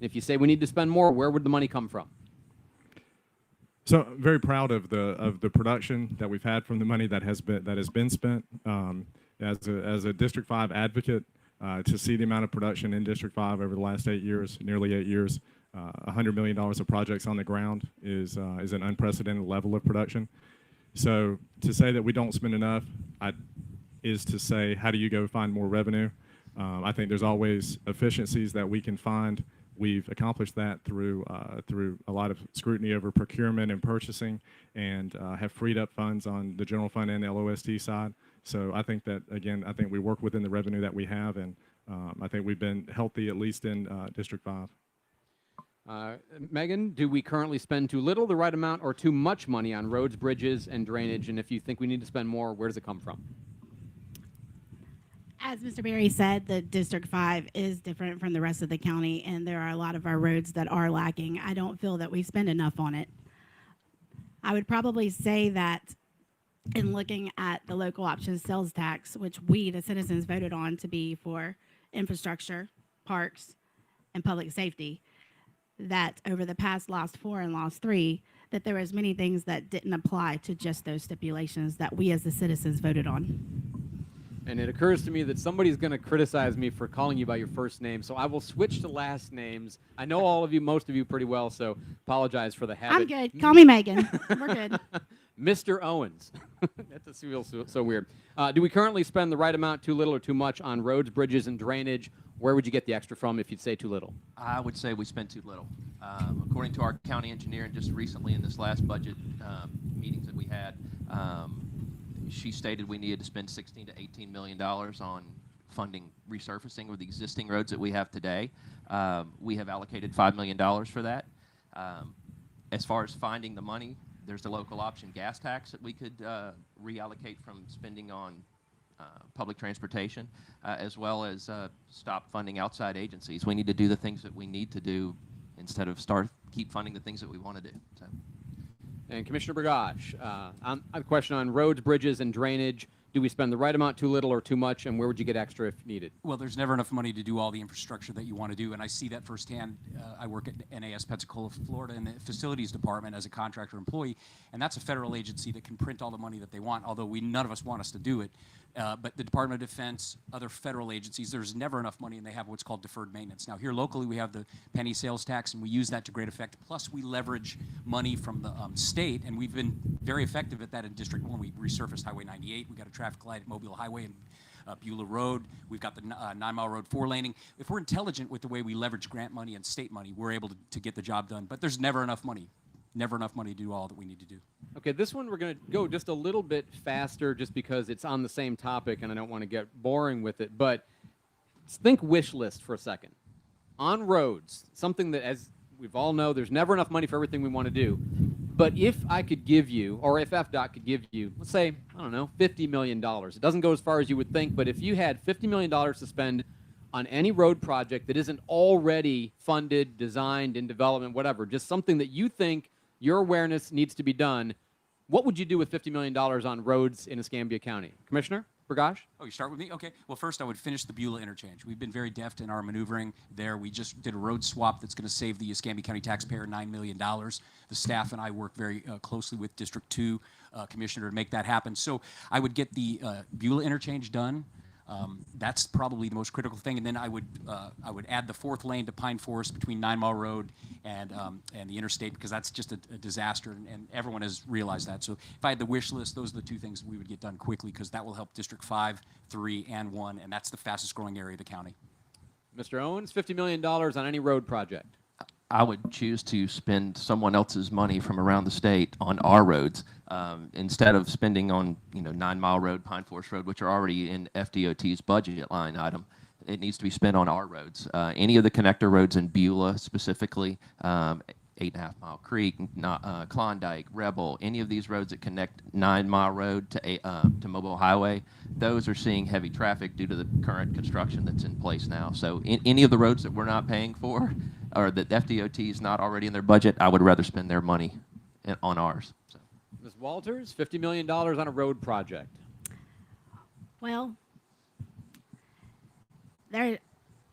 If you say we need to spend more, where would the money come from? So I'm very proud of the production that we've had from the money that has been spent. As a District 5 advocate, to see the amount of production in District 5 over the last 8 years, nearly 8 years, $100 million of projects on the ground is an unprecedented level of production. So to say that we don't spend enough is to say, how do you go find more revenue? I think there's always efficiencies that we can find. We've accomplished that through a lot of scrutiny over procurement and purchasing, and have freed up funds on the general fund and the LOST side. So I think that, again, I think we work within the revenue that we have, and I think we've been healthy, at least in District 5. Megan, do we currently spend too little, the right amount, or too much money on roads, bridges, and drainage? And if you think we need to spend more, where does it come from? As Mr. Berry said, the District 5 is different from the rest of the county, and there are a lot of our roads that are lacking. I don't feel that we spend enough on it. I would probably say that in looking at the local option sales tax, which we, the citizens, voted on to be for infrastructure, parks, and public safety, that over the past lost 4 and lost 3, that there was many things that didn't apply to just those stipulations that we as the citizens voted on. And it occurs to me that somebody's going to criticize me for calling you by your first name, so I will switch to last names. I know all of you, most of you pretty well, so apologize for the habit. I'm good. Call me Megan. We're good. Mr. Owens. That feels so weird. Do we currently spend the right amount, too little, or too much on roads, bridges, and drainage? Where would you get the extra from if you'd say too little? I would say we spend too little. According to our county engineer, and just recently in this last budget meetings that we had, she stated we needed to spend $16 to $18 million on funding resurfacing of the existing roads that we have today. We have allocated $5 million for that. As far as finding the money, there's the local option gas tax that we could reallocate from spending on public transportation, as well as stop funding outside agencies. We need to do the things that we need to do instead of keep funding the things that we want to do. So. And Commissioner Burgash, on a question on roads, bridges, and drainage, do we spend the right amount, too little, or too much, and where would you get extra if needed? Well, there's never enough money to do all the infrastructure that you want to do, and I see that firsthand. I work at NAS Pensacola, Florida, in the facilities department as a contractor employee, and that's a federal agency that can print all the money that they want, although none of us want us to do it. But the Department of Defense, other federal agencies, there's never enough money, and they have what's called deferred maintenance. Now, here locally, we have the penny sales tax, and we use that to great effect. Plus, we leverage money from the state, and we've been very effective at that in District 1. We resurfaced Highway 98. We got a traffic light at Mobile Highway and Beulah Road. We've got the 9-mile road 4-laning. If we're intelligent with the way we leverage grant money and state money, we're able to get the job done. But there's never enough money. Never enough money to do all that we need to do. Okay, this one we're going to go just a little bit faster just because it's on the same topic and I don't want to get boring with it. But think wish list for a second. On roads, something that, as we've all know, there's never enough money for everything we want to do. But if I could give you, or if FDOT could give you, let's say, I don't know, $50 million. It doesn't go as far as you would think, but if you had $50 million to spend on any road project that isn't already funded, designed, in development, whatever, just something that you think your awareness needs to be done, what would you do with $50 million on roads in Escambia County? Commissioner Burgash? Oh, you start with me? Okay. Well, first I would finish the Beulah interchange. We've been very deft in our maneuvering there. We just did a road swap that's going to save the Escambia County taxpayer $9 million. The staff and I work very closely with District 2 Commissioner to make that happen. So I would get the Beulah interchange done. That's probably the most critical thing, and then I would add the 4th lane to Pine Forest between 9-Mile Road and the interstate, because that's just a disaster, and everyone has realized that. So if I had the wish list, those are the 2 things we would get done quickly, because that will help District 5, 3, and 1, and that's the fastest growing area of the county. Mr. Owens, $50 million on any road project. I would choose to spend someone else's money from around the state on our roads instead of spending on 9-Mile Road, Pine Forest Road, which are already in FDOT's budget line item. It needs to be spent on our roads. Any of the connector roads in Beulah specifically, 8.5 Mile Creek, Klondike, Rebel, any of these roads that connect 9-Mile Road to Mobile Highway, those are seeing heavy traffic due to the current construction that's in place now. So any of the roads that we're not paying for, or that FDOT is not already in their budget, I would rather spend their money on ours. So. Ms. Walters, $50 million on a road project. Well,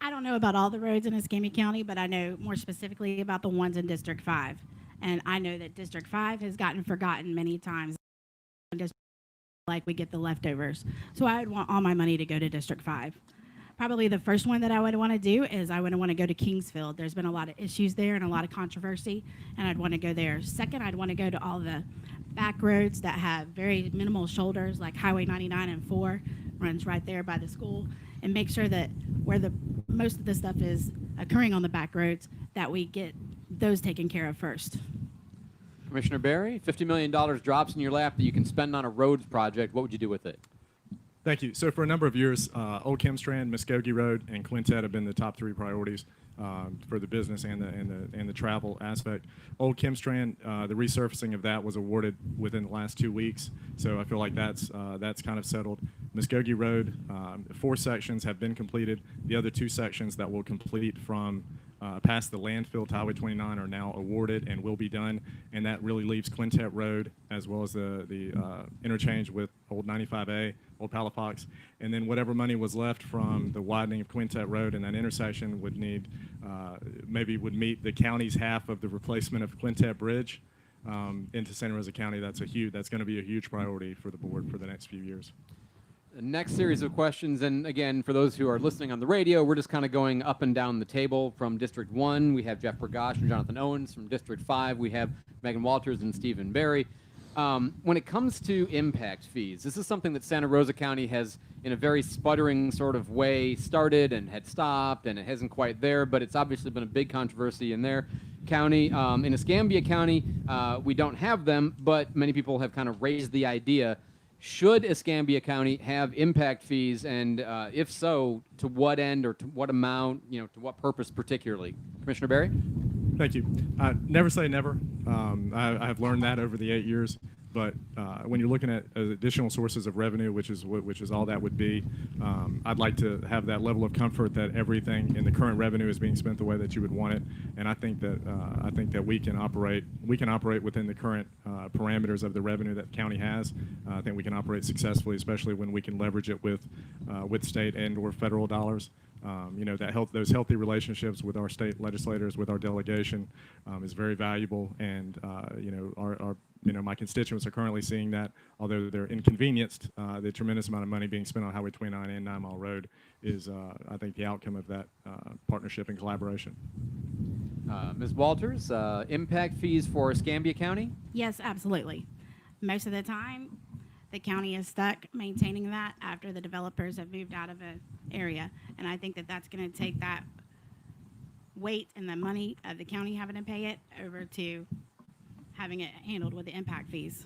I don't know about all the roads in Escambia County, but I know more specifically about the ones in District 5. And I know that District 5 has gotten forgotten many times. Like we get the leftovers. So I would want all my money to go to District 5. Probably the first one that I would want to do is I would want to go to Kingsfield. There's been a lot of issues there and a lot of controversy, and I'd want to go there. Second, I'd want to go to all the back roads that have very minimal shoulders, like Highway 99 and 4 runs right there by the school, and make sure that where the most of the stuff is occurring on the back roads, that we get those taken care of first. Commissioner Barry, $50 million drops in your lap that you can spend on a roads project. What would you do with it? Thank you. So for a number of years, Old Chemstrand, Muskogee Road, and Quintet have been the top 3 priorities for the business and the travel aspect. Old Chemstrand, the resurfacing of that was awarded within the last 2 weeks, so I feel like that's kind of settled. Muskogee Road, 4 sections have been completed. The other 2 sections that will complete from past the landfill to Highway 29 are now awarded and will be done, and that really leaves Quintet Road as well as the interchange with Old 95A, Old Palafox, and then whatever money was left from the widening of Quintet Road and that intersection would need maybe would meet the county's half of the replacement of Quintet Bridge into Santa Rosa County. That's going to be a huge priority for the board for the next few years. The next series of questions, and again, for those who are listening on the radio, we're just kind of going up and down the table. From District 1, we have Jeff Bergosh and Jonathan Owens. From District 5, we have Megan Walters and Stephen Barry. When it comes to impact fees, this is something that Santa Rosa County has, in a very sputtering sort of way, started and had stopped, and it hasn't quite there, but it's obviously been a big controversy in their county. In Escambia County, we don't have them, but many people have kind of raised the idea. Should Escambia County have impact fees, and if so, to what end or to what amount, to what purpose particularly? Commissioner Barry? Thank you. Never say never. I have learned that over the 8 years. But when you're looking at additional sources of revenue, which is all that would be, I'd like to have that level of comfort that everything in the current revenue is being spent the way that you would want it. And I think that we can operate within the current parameters of the revenue that the county has. I think we can operate successfully, especially when we can leverage it with state and/or federal dollars. Those healthy relationships with our state legislators, with our delegation, is very valuable, and my constituents are currently seeing that, although they're inconvenienced, the tremendous amount of money being spent on Highway 29 and 9 Mile Road is, I think, the outcome of that partnership and collaboration. Ms. Walters, impact fees for Escambia County? Yes, absolutely. Most of the time, the county is stuck maintaining that after the developers have moved out of an area. And I think that that's going to take that weight and the money of the county having to pay it over to having it handled with the impact fees.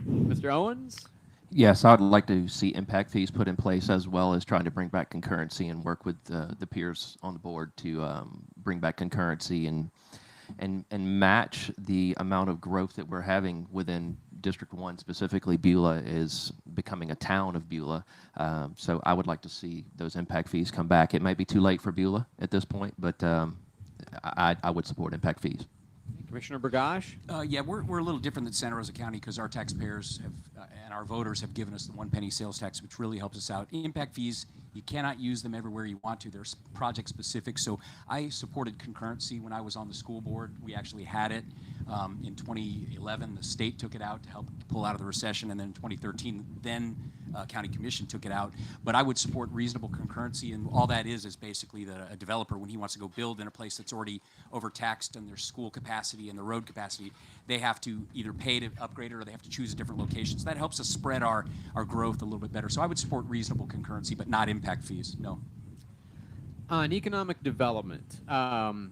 Mr. Owens? Yes, I'd like to see impact fees put in place, as well as trying to bring back concurrency and work with the peers on the board to bring back concurrency and match the amount of growth that we're having within District 1, specifically. Beulah is becoming a town of Beulah, so I would like to see those impact fees come back. It might be too late for Beulah at this point, but I would support impact fees. Commissioner Bergosh? Yeah, we're a little different than Santa Rosa County because our taxpayers have and our voters have given us the 1 penny sales tax, which really helps us out. Impact fees, you cannot use them everywhere you want to. They're project specific. So I supported concurrency when I was on the school board. We actually had it in 2011. The state took it out to help pull out of the recession, and then in 2013, then County Commission took it out. But I would support reasonable concurrency, and all that is basically that a developer, when he wants to go build in a place that's already overtaxed in their school capacity and the road capacity, they have to either pay to upgrade it or they have to choose a different location. So that helps us spread our growth a little bit better. So I would support reasonable concurrency, but not impact fees, no. On economic development,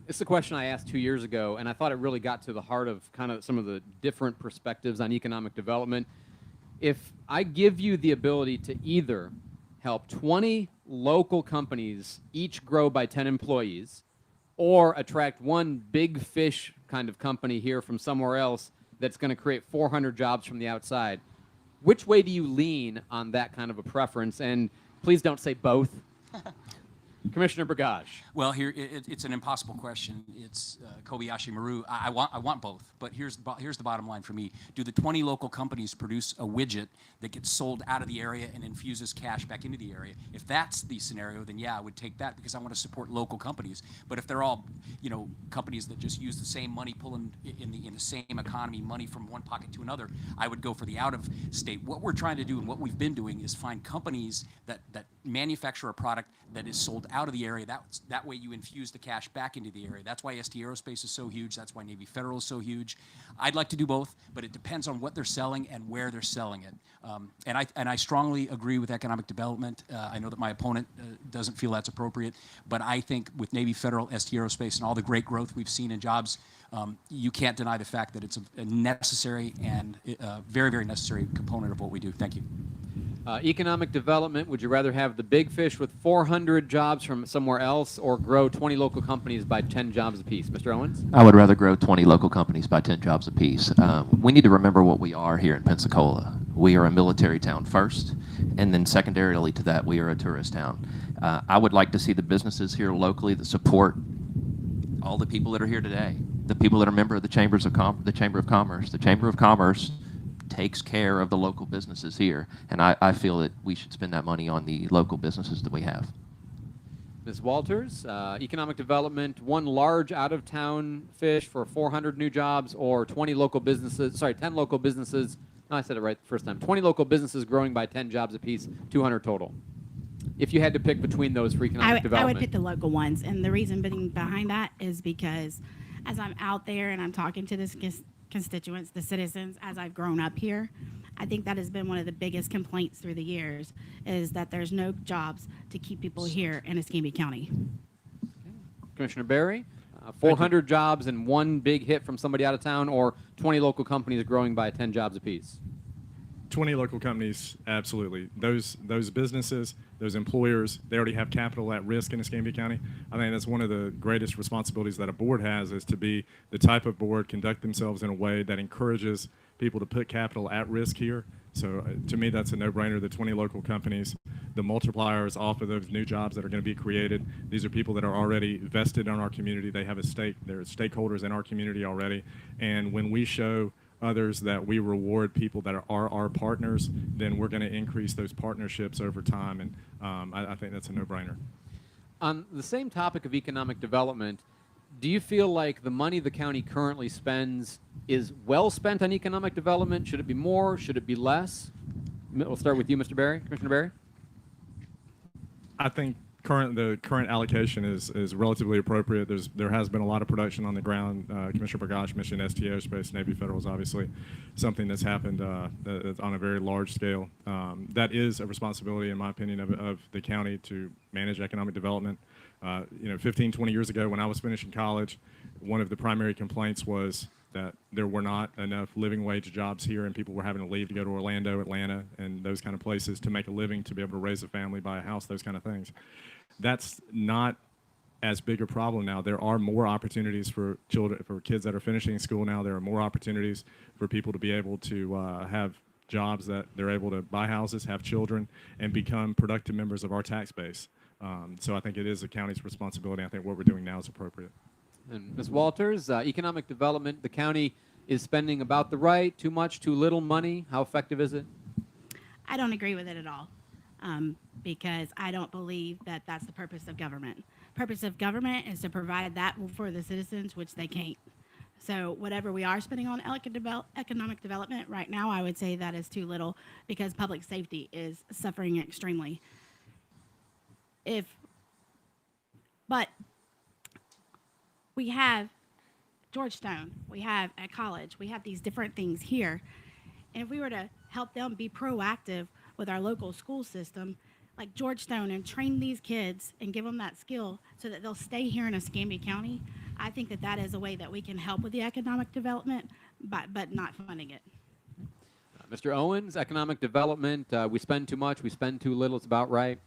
it's a question I asked 2 years ago, and I thought it really got to the heart of kind of some of the different perspectives on economic development. If I give you the ability to either help 20 local companies each grow by 10 employees, or attract one big fish kind of company here from somewhere else that's going to create 400 jobs from the outside, which way do you lean on that kind of a preference? And please don't say both. Commissioner Bagaj. Well, here it's an impossible question. It's Kobayashi Maru. I want both, but here's the bottom line for me. Do the 20 local companies produce a widget that gets sold out of the area and infuses cash back into the area? If that's the scenario, then yeah, I would take that because I want to support local companies. But if they're all, companies that just use the same money, pulling in the same economy money from one pocket to another, I would go for the out of state. What we're trying to do and what we've been doing is find companies that manufacture a product that is sold out of the area. That way you infuse the cash back into the area. That's why ST Aerospace is so huge. That's why Navy Federal is so huge. I'd like to do both, but it depends on what they're selling and where they're selling it. And I strongly agree with economic development. I know that my opponent doesn't feel that's appropriate, but I think with Navy Federal, ST Aerospace, and all the great growth we've seen in jobs, you can't deny the fact that it's a necessary and very, very necessary component of what we do. Thank you. Economic development, would you rather have the big fish with 400 jobs from somewhere else or grow 20 local companies by 10 jobs apiece? Mr. Owens? I would rather grow 20 local companies by 10 jobs apiece. We need to remember what we are here in Pensacola. We are a military town first, and then secondarily to that, we are a tourist town. I would like to see the businesses here locally that support all the people that are here today, the people that are member of the Chamber of Commerce. The Chamber of Commerce takes care of the local businesses here, and I feel that we should spend that money on the local businesses that we have. Ms. Walters, economic development, one large out-of-town fish for 400 new jobs or 10 local businesses, no, I said it right the first time, 20 local businesses growing by 10 jobs apiece, 200 total. If you had to pick between those for economic development. I would pick the local ones, and the reason being behind that is because as I'm out there and I'm talking to the constituents, the citizens, as I've grown up here, I think that has been one of the biggest complaints through the years is that there's no jobs to keep people here in Escambia County. Commissioner Barry, 400 jobs and one big hit from somebody out of town or 20 local companies growing by 10 jobs apiece? 20 local companies, absolutely. Those businesses, those employers, they already have capital at risk in Escambia County. I think that's one of the greatest responsibilities that a board has, is to be the type of board, conduct themselves in a way that encourages people to put capital at risk here. So to me, that's a no-brainer. The 20 local companies, the multipliers off of those new jobs that are going to be created. These are people that are already vested in our community. They have a stake. They're stakeholders in our community already. And when we show others that we reward people that are our partners, then we're going to increase those partnerships over time. And I think that's a no-brainer. On the same topic of economic development, do you feel like the money the county currently spends is well spent on economic development? Should it be more? Should it be less? We'll start with you, Mr. Barry. Commissioner Barry? I think the current allocation is relatively appropriate. There has been a lot of production on the ground. Commissioner Bagaj mentioned ST Aerospace. Navy Federal is obviously something that's happened that's on a very large scale. That is a responsibility, in my opinion, of the county to manage economic development. 15, 20 years ago when I was finishing college, one of the primary complaints was that there were not enough living wage jobs here, and people were having to leave to go to Orlando, Atlanta, and those kind of places to make a living, to be able to raise a family, buy a house, those kind of things. That's not as big a problem now. There are more opportunities for kids that are finishing school now. There are more opportunities for people to be able to have jobs that they're able to buy houses, have children, and become productive members of our tax base. So I think it is the county's responsibility. I think what we're doing now is appropriate. And Ms. Walters, economic development, the county is spending about the right, too much, too little money. How effective is it? I don't agree with it at all, because I don't believe that that's the purpose of government. Purpose of government is to provide that for the citizens, which they can't. So whatever we are spending on economic development right now, I would say that is too little, because public safety is suffering extremely. But we have Georgetown, we have at college, we have these different things here. And if we were to help them be proactive with our local school system, like Georgetown, and train these kids and give them that skill so that they'll stay here in Escambia County, I think that that is a way that we can help with the economic development, but not funding it. Mr. Owens, economic development, we spend too much, we spend too little, it's about right.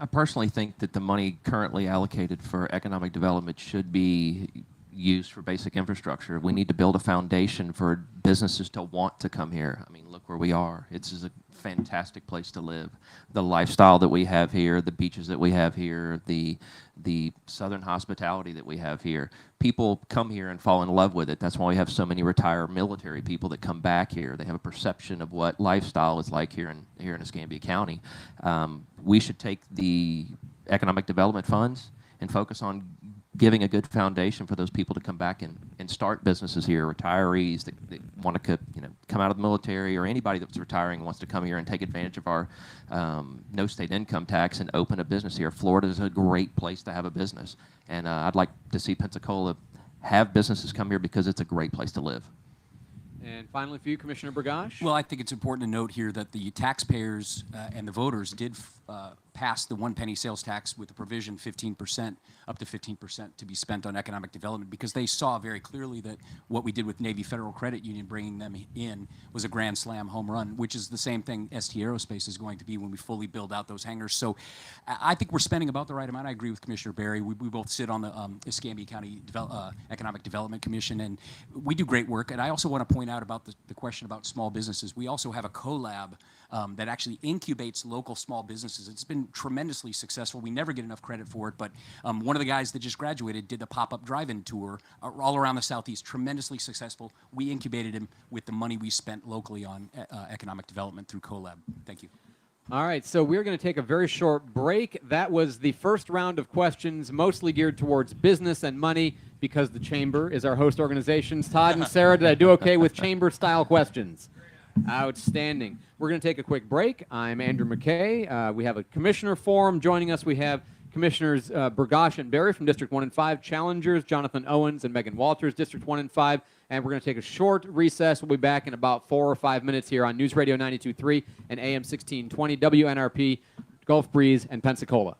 I personally think that the money currently allocated for economic development should be used for basic infrastructure. We need to build a foundation for businesses to want to come here. I mean, look where we are. It's a fantastic place to live. The lifestyle that we have here, the beaches that we have here, the southern hospitality that we have here. People come here and fall in love with it. That's why we have so many retired military people that come back here. They have a perception of what lifestyle is like here in Escambia County. We should take the economic development funds and focus on giving a good foundation for those people to come back and start businesses here, retirees that want to come out of the military, or anybody that's retiring and wants to come here and take advantage of our no state income tax and open a business here. Florida is a great place to have a business, and I'd like to see Pensacola have businesses come here because it's a great place to live. And finally for you, Commissioner Burgash. Well, I think it's important to note here that the taxpayers and the voters did pass the 1 penny sales tax with the provision 15%, up to 15% to be spent on economic development, because they saw very clearly that what we did with Navy Federal Credit Union, bringing them in, was a grand slam home run, which is the same thing ST Aerospace is going to be when we fully build out those hangars. So I think we're spending about the right amount. I agree with Commissioner Berry. We both sit on the Escambia County Economic Development Commission, and we do great work. And I also want to point out about the question about small businesses. We also have a collab that actually incubates local small businesses. It's been tremendously successful. We never get enough credit for it, but one of the guys that just graduated did a pop-up drive-in tour all around the Southeast, tremendously successful. We incubated him with the money we spent locally on economic development through collab. Thank you. All right, so we're going to take a very short break. That was the first round of questions, mostly geared towards business and money, because the Chamber is our host organizations. Todd and Sarah, did I do okay with Chamber-style questions? Outstanding. We're going to take a quick break. I'm Andrew McKay. We have a commissioner forum joining us. We have Commissioners Burgash and Berry from District 1 and 5, challengers Jonathan Owens and Megan Walters, District 1 and 5. And we're going to take a short recess. We'll be back in about 4 or 5 minutes here on News Radio 92.3 and AM 1620 WNRP, Gulf Breeze, and Pensacola.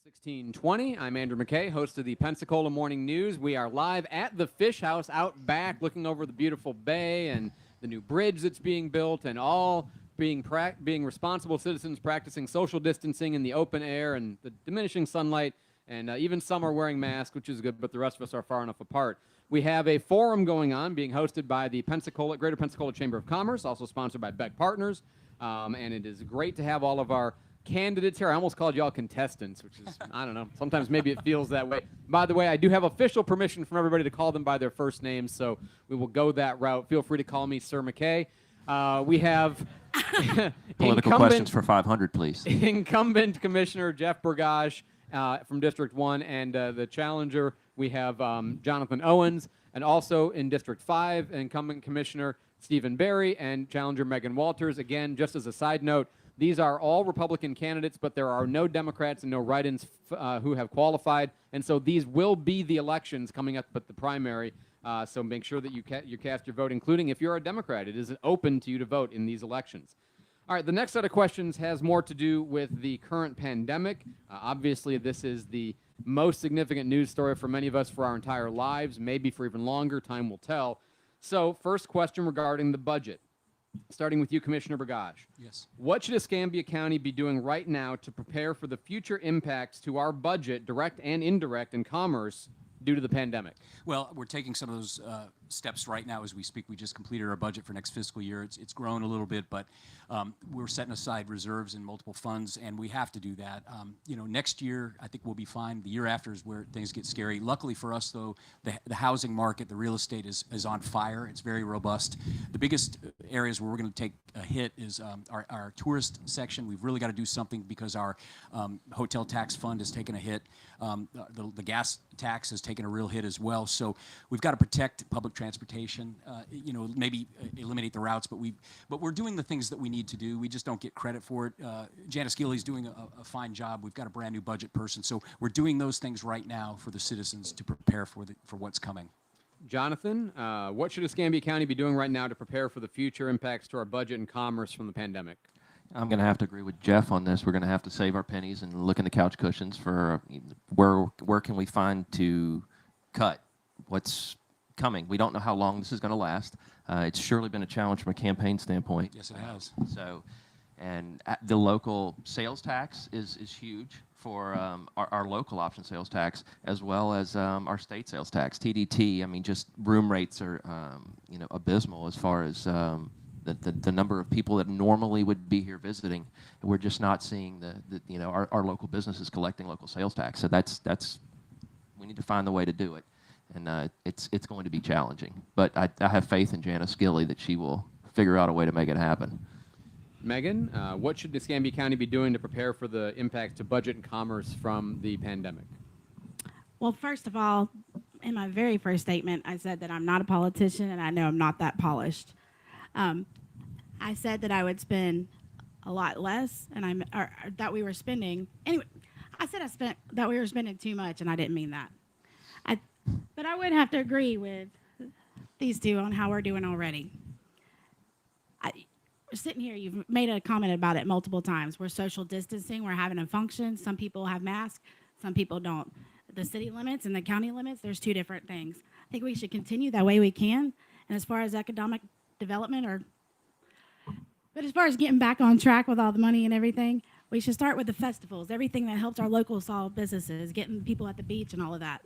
1620. I'm Andrew McKay, host of the Pensacola Morning News. We are live at the Fish House out back, looking over the beautiful bay and the new bridge that's being built, and all being responsible citizens practicing social distancing in the open air and the diminishing sunlight. And even some are wearing masks, which is good, but the rest of us are far enough apart. We have a forum going on being hosted by the Greater Pensacola Chamber of Commerce, also sponsored by Beck Partners. And it is great to have all of our candidates here. I almost called y'all contestants, which is, I don't know, sometimes maybe it feels that way. By the way, I do have official permission from everybody to call them by their first names, so we will go that route. Feel free to call me Sir McKay. We have Political questions for 500, please. Incumbent Commissioner Jeff Burgage from District 1, and the challenger, we have Jonathan Owens, and also in District 5, Incumbent Commissioner Stephen Barry and challenger Megan Walters. Again, just as a side note, these are all Republican candidates, but there are no Democrats and no write-ins who have qualified, and so these will be the elections coming up at the primary. So make sure that you cast your vote, including if you're a Democrat. It is open to you to vote in these elections. All right, the next set of questions has more to do with the current pandemic. Obviously, this is the most significant news story for many of us for our entire lives, maybe for even longer. Time will tell. So, first question regarding the budget. Starting with you, Commissioner Burgage. Yes. What should Escambia County be doing right now to prepare for the future impacts to our budget, direct and indirect, in commerce due to the pandemic? Well, we're taking some of those steps right now as we speak. We just completed our budget for next fiscal year. It's grown a little bit, but we're setting aside reserves in multiple funds, and we have to do that. Next year, I think we'll be fine. The year after is where things get scary. Luckily for us, though, the housing market, the real estate is on fire. It's very robust. The biggest areas where we're going to take a hit is our tourist section. We've really got to do something because our hotel tax fund has taken a hit. The gas tax has taken a real hit as well. So we've got to protect public transportation. Maybe eliminate the routes, but we're doing the things that we need to do. We just don't get credit for it. Janice Gilley's doing a fine job. We've got a brand new budget person, so we're doing those things right now for the citizens to prepare for what's coming. Jonathan, what should Escambia County be doing right now to prepare for the future impacts to our budget and commerce from the pandemic? I'm going to have to agree with Jeff on this. We're going to have to save our pennies and look in the couch cushions for where can we find to cut what's coming. We don't know how long this is going to last. It's surely been a challenge from a campaign standpoint. Yes, it has. So, and the local sales tax is huge for our local option sales tax, as well as our state sales tax, TDT. I mean, just room rates are abysmal as far as the number of people that normally would be here visiting. We're just not seeing our local businesses collecting local sales tax. So that's we need to find the way to do it, and it's going to be challenging. But I have faith in Janice Gilley that she will figure out a way to make it happen. Megan, what should Escambia County be doing to prepare for the impacts to budget and commerce from the pandemic? Well, first of all, in my very first statement, I said that I'm not a politician, and I know I'm not that polished. I said that I would spend a lot less, and that we were spending. Anyway, I said that we were spending too much, and I didn't mean that. But I would have to agree with these two on how we're doing already. We're sitting here, you've made a comment about it multiple times. We're social distancing, we're having a function. Some people have masks, some people don't. The city limits and the county limits, there's two different things. I think we should continue that way we can. And as far as economic development, but as far as getting back on track with all the money and everything, we should start with the festivals, everything that helps our local small businesses, getting people at the beach and all of that.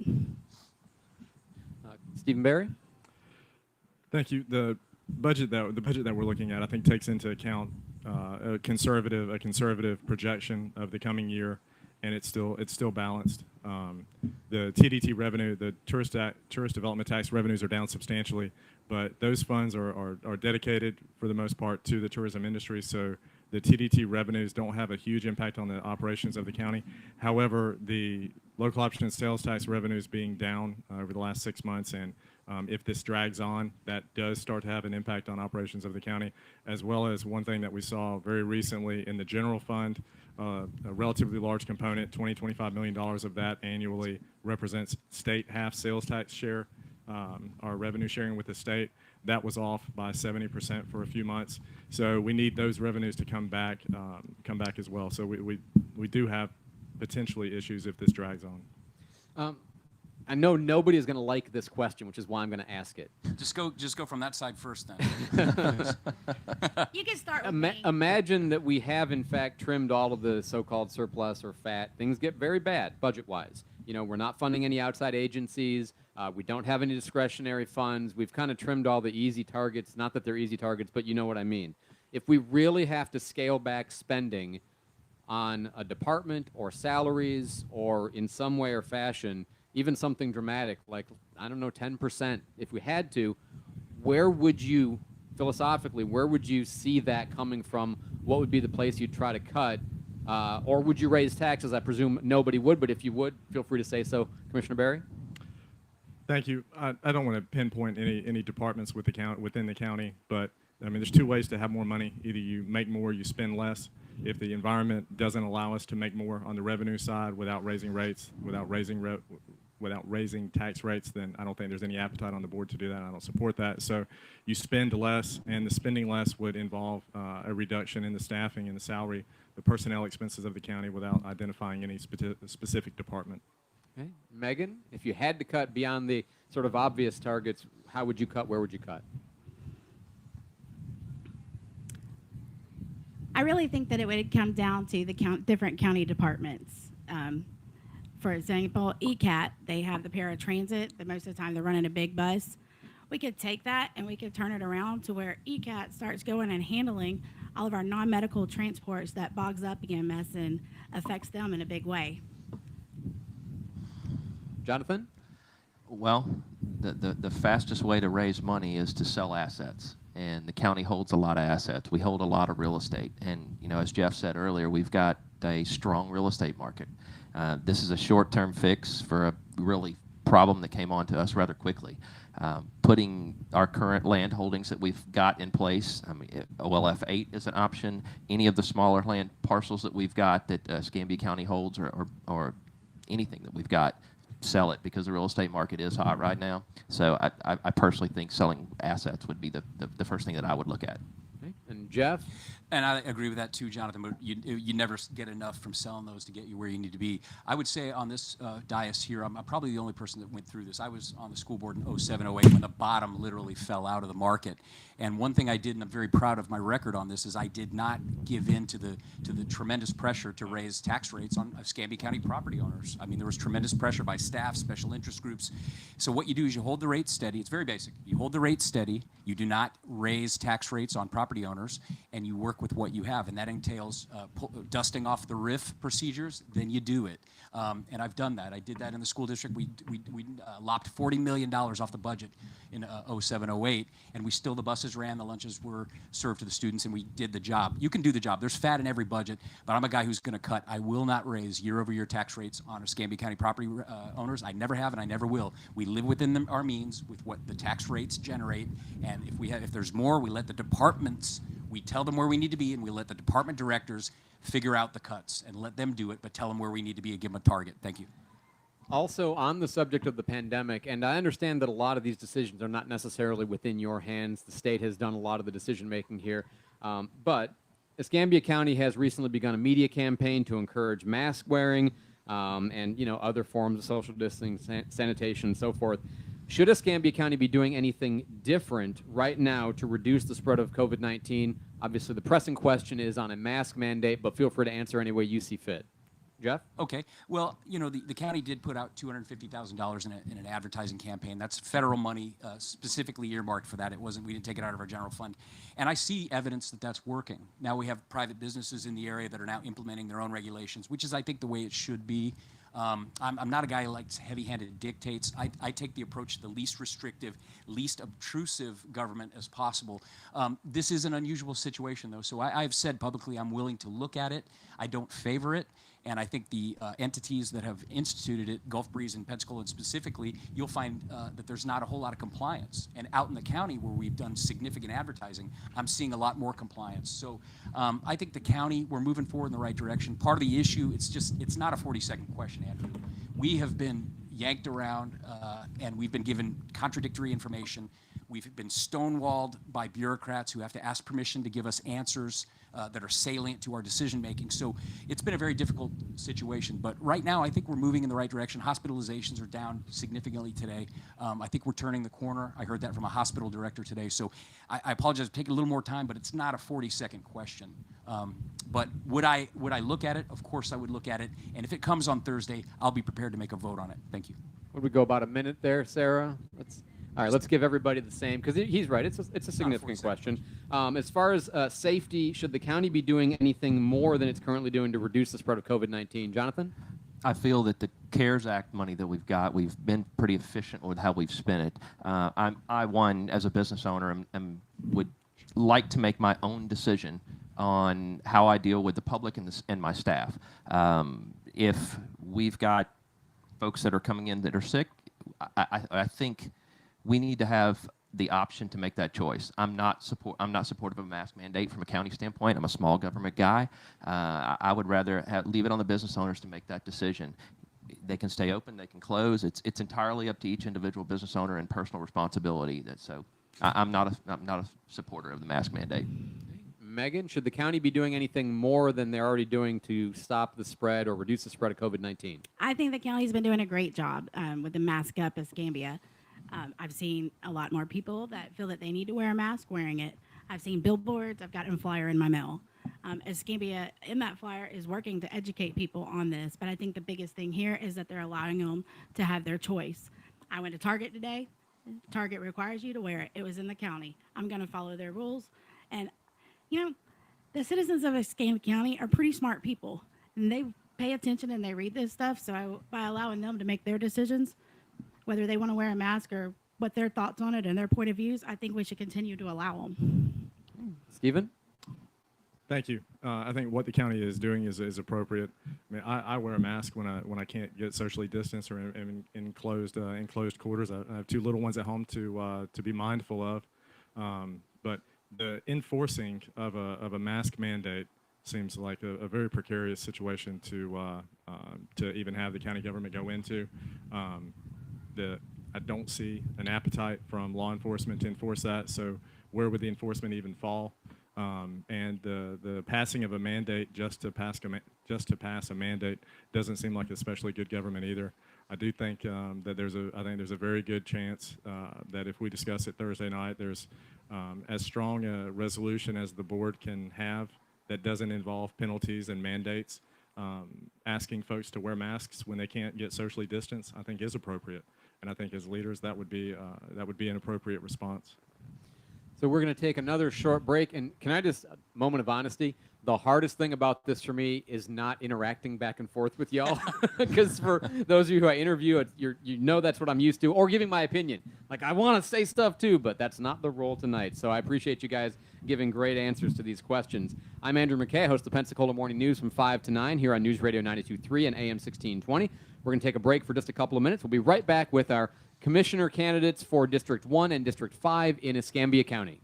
Stephen Barry? Thank you. The budget that we're looking at, I think, takes into account a conservative projection of the coming year, and it's still balanced. The TDT revenue, the tourist development tax revenues are down substantially, but those funds are dedicated for the most part to the tourism industry. So the TDT revenues don't have a huge impact on the operations of the county. However, the local option and sales tax revenues being down over the last 6 months, and if this drags on, that does start to have an impact on operations of the county, as well as one thing that we saw very recently in the general fund, a relatively large component, $25 million of that annually represents state half sales tax share, our revenue sharing with the state. That was off by 70% for a few months. So we need those revenues to come back as well. So we do have potentially issues if this drags on. I know nobody is going to like this question, which is why I'm going to ask it. Just go from that side first, then. You can start with me. Imagine that we have, in fact, trimmed all of the so-called surplus or fat. Things get very bad budget-wise. You know, we're not funding any outside agencies. We don't have any discretionary funds. We've kind of trimmed all the easy targets. Not that they're easy targets, but you know what I mean. If we really have to scale back spending on a department or salaries or in some way or fashion, even something dramatic like, I don't know, 10%, if we had to, where would you, philosophically, where would you see that coming from? What would be the place you'd try to cut? Or would you raise taxes? I presume nobody would, but if you would, feel free to say so. Commissioner Barry? Thank you. I don't want to pinpoint any departments within the county, but I mean, there's two ways to have more money. Either you make more, you spend less. If the environment doesn't allow us to make more on the revenue side without raising rates, without raising tax rates, then I don't think there's any appetite on the board to do that. I don't support that. So you spend less, and the spending less would involve a reduction in the staffing and the salary, the personnel expenses of the county without identifying any specific department. Okay. Megan, if you had to cut beyond the sort of obvious targets, how would you cut? Where would you cut? I really think that it would come down to the different county departments. For example, ECAT, they have the paratransit, but most of the time they're running a big bus. We could take that and we could turn it around to where ECAT starts going and handling all of our non-medical transports that bogs up EMS and affects them in a big way. Jonathan? Well, the fastest way to raise money is to sell assets. And the county holds a lot of assets. We hold a lot of real estate. And, you know, as Jeff said earlier, we've got a strong real estate market. This is a short-term fix for a really problem that came on to us rather quickly. Putting our current land holdings that we've got in place, I mean, OLF 8 is an option. Any of the smaller land parcels that we've got that Escambia County holds or anything that we've got, sell it because the real estate market is hot right now. So I personally think selling assets would be the first thing that I would look at. Okay. And Jeff? And I agree with that too, Jonathan, but you never get enough from selling those to get you where you need to be. I would say on this dais here, I'm probably the only person that went through this. I was on the school board in 07, 08 when the bottom literally fell out of the market. And one thing I did, and I'm very proud of my record on this, is I did not give in to the tremendous pressure to raise tax rates on Escambia County property owners. I mean, there was tremendous pressure by staff, special interest groups. So what you do is you hold the rate steady. It's very basic. You hold the rate steady. You do not raise tax rates on property owners, and you work with what you have, and that entails dusting off the RIF procedures. Then you do it, and I've done that. I did that in the school district. We lopped $40 million off the budget in 07, 08, and the buses ran, the lunches were served to the students, and we did the job. You can do the job. There's fat in every budget, but I'm a guy who's going to cut. I will not raise year-over-year tax rates on Escambia County property owners. I never have, and I never will. We live within our means with what the tax rates generate, and if there's more, we let the departments. We tell them where we need to be, and we let the department directors figure out the cuts and let them do it, but tell them where we need to be and give them a target. Thank you. Also, on the subject of the pandemic, and I understand that a lot of these decisions are not necessarily within your hands. The state has done a lot of the decision-making here. But Escambia County has recently begun a media campaign to encourage mask wearing and, you know, other forms of social distancing, sanitation, and so forth. Should Escambia County be doing anything different right now to reduce the spread of COVID-19? Obviously, the pressing question is on a mask mandate, but feel free to answer any way you see fit. Jeff? Okay. Well, you know, the county did put out $250,000 in an advertising campaign. That's federal money specifically earmarked for that. We didn't take it out of our general fund. And I see evidence that that's working. Now we have private businesses in the area that are now implementing their own regulations, which is, I think, the way it should be. I'm not a guy who likes heavy-handed dictates. I take the approach the least restrictive, least obtrusive government as possible. This is an unusual situation, though, so I've said publicly I'm willing to look at it. I don't favor it, and I think the entities that have instituted it, Gulf Breeze and Pensacola specifically, you'll find that there's not a whole lot of compliance. And out in the county where we've done significant advertising, I'm seeing a lot more compliance. So I think the county, we're moving forward in the right direction. Part of the issue, it's not a 40-second question, Andrew. We have been yanked around and we've been given contradictory information. We've been stonewalled by bureaucrats who have to ask permission to give us answers that are salient to our decision making. So it's been a very difficult situation. But right now, I think we're moving in the right direction. Hospitalizations are down significantly today. I think we're turning the corner. I heard that from a hospital director today. So I apologize for taking a little more time, but it's not a 40-second question. But would I look at it? Of course I would look at it. And if it comes on Thursday, I'll be prepared to make a vote on it. Thank you. Would we go about a minute there, Sarah? All right, let's give everybody the same, because he's right. It's a significant question. As far as safety, should the county be doing anything more than it's currently doing to reduce the spread of COVID-19? Jonathan? I feel that the CARES Act money that we've got, we've been pretty efficient with how we've spent it. As a business owner, would like to make my own decision on how I deal with the public and my staff. If we've got folks that are coming in that are sick, I think we need to have the option to make that choice. I'm not supportive of a mask mandate from a county standpoint. I'm a small government guy. I would rather leave it on the business owners to make that decision. They can stay open, they can close. It's entirely up to each individual business owner and personal responsibility. I'm not a supporter of the mask mandate. Megan, should the county be doing anything more than they're already doing to stop the spread or reduce the spread of COVID-19? I think the county's been doing a great job with the Mask Up Escambia. I've seen a lot more people that feel that they need to wear a mask wearing it. I've seen billboards. I've gotten a flyer in my mail. Escambia, in that flyer, is working to educate people on this. But I think the biggest thing here is that they're allowing them to have their choice. I went to Target today. Target requires you to wear it. It was in the county. I'm going to follow their rules. And, you know, the citizens of Escambia County are pretty smart people. And they pay attention and they read this stuff. So by allowing them to make their decisions, whether they want to wear a mask or what their thoughts on it and their point of views, I think we should continue to allow them. Stephen? Thank you. I think what the county is doing is appropriate. I mean, I wear a mask when I can't get socially distanced or in enclosed quarters. I have two little ones at home to be mindful of. But the enforcing of a mask mandate seems like a very precarious situation to even have the county government go into. I don't see an appetite from law enforcement to enforce that. So where would the enforcement even fall? And the passing of a mandate just to pass a mandate doesn't seem like especially good government either. I do think that there's a very good chance that if we discuss it Thursday night, there's as strong a resolution as the board can have that doesn't involve penalties and mandates. Asking folks to wear masks when they can't get socially distanced, I think, is appropriate. And I think as leaders, that would be an appropriate response. So we're going to take another short break. And can I just, a moment of honesty, the hardest thing about this for me is not interacting back and forth with y'all. Because for those of you who I interview, you know that's what I'm used to, or giving my opinion. Like, I want to say stuff too, but that's not the role tonight. So I appreciate you guys giving great answers to these questions. I'm Andrew McKay, host of the Pensacola Morning News from 5 to 9 here on News Radio 92.3 and AM 1620. We're going to take a break for just a couple of minutes. We'll be right back with our commissioner candidates for District 1 and District 5 in Escambia County.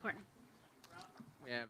Courtney. We have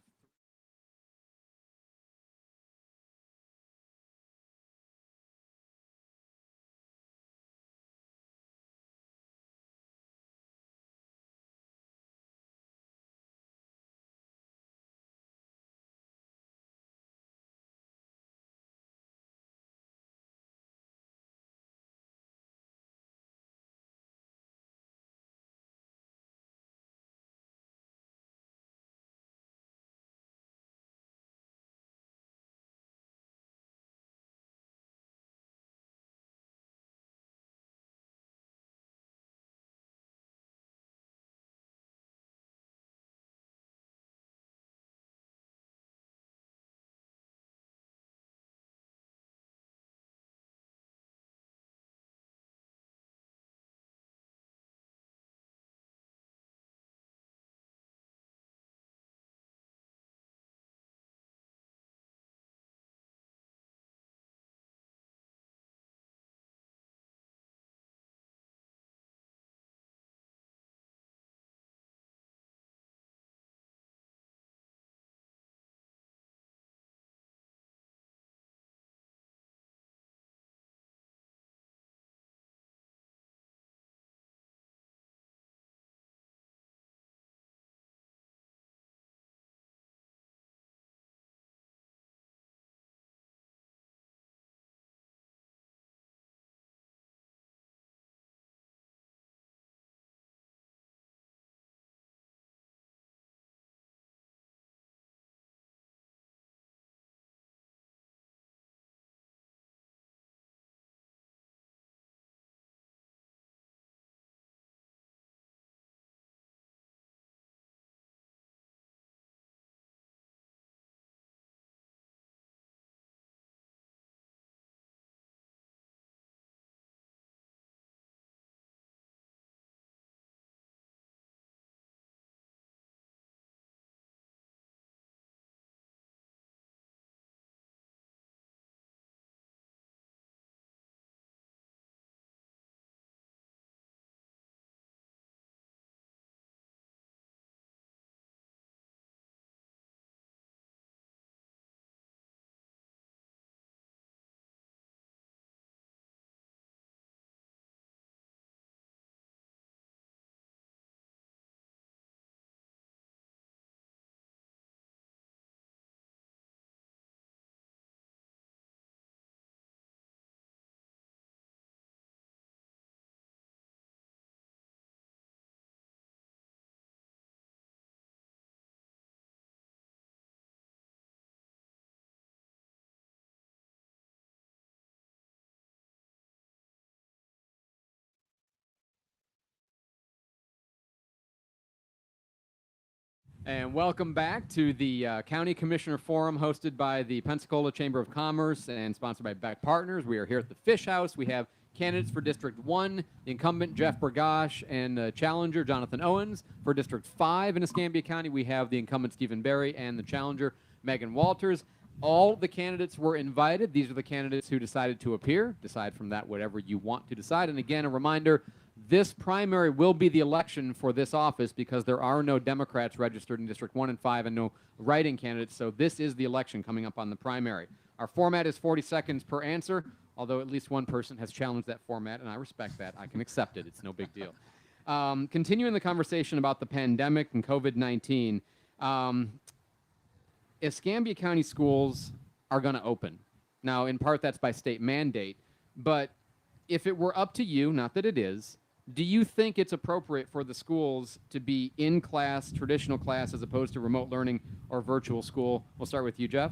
And welcome back to the County Commissioner Forum hosted by the Pensacola Chamber of Commerce and sponsored by Beck Partners. We are here at the Fish House. We have candidates for District 1, the incumbent Jeff Burgash, and challenger Jonathan Owens. For District 5 in Escambia County, we have the incumbent Stephen Berry and the challenger Megan Walters. All the candidates were invited. These are the candidates who decided to appear. Decide from that whatever you want to decide. And again, a reminder, this primary will be the election for this office because there are no Democrats registered in District 1 and 5 and no write-in candidates. So this is the election coming up on the primary. Our format is 40 seconds per answer, although at least one person has challenged that format, and I respect that. I can accept it. It's no big deal. Continuing the conversation about the pandemic and COVID-19, Escambia County schools are going to open. Now, in part, that's by state mandate, but if it were up to you, not that it is, do you think it's appropriate for the schools to be in class, traditional class, as opposed to remote learning or virtual school? We'll start with you, Jeff.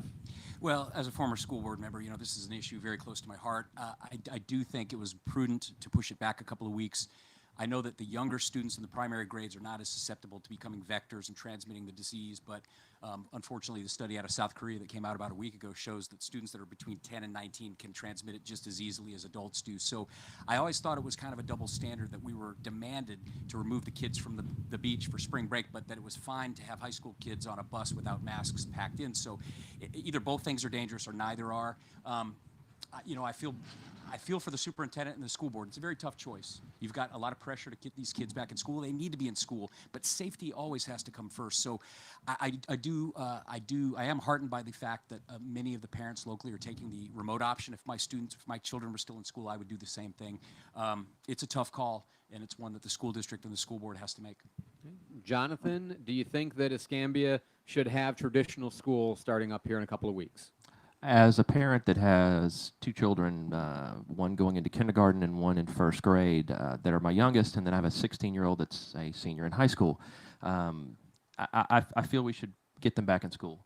Well, as a former school board member, this is an issue very close to my heart. I do think it was prudent to push it back a couple of weeks. I know that the younger students in the primary grades are not as susceptible to becoming vectors and transmitting the disease, but unfortunately the study out of South Korea that came out about a week ago shows that students that are between 10 and 19 can transmit it just as easily as adults do. So I always thought it was kind of a double standard that we were demanded to remove the kids from the beach for spring break, but that it was fine to have high school kids on a bus without masks packed in. So either both things are dangerous or neither are. I feel for the superintendent and the school board. It's a very tough choice. You've got a lot of pressure to get these kids back in school. They need to be in school, but safety always has to come first. So I am heartened by the fact that many of the parents locally are taking the remote option. If my children were still in school, I would do the same thing. It's a tough call, and it's one that the school district and the school board has to make. Jonathan, do you think that Escambia should have traditional school starting up here in a couple of weeks? As a parent that has two children, one going into kindergarten and one in first grade, that are my youngest, and then I have a 16-year-old that's a senior in high school, I feel we should get them back in school.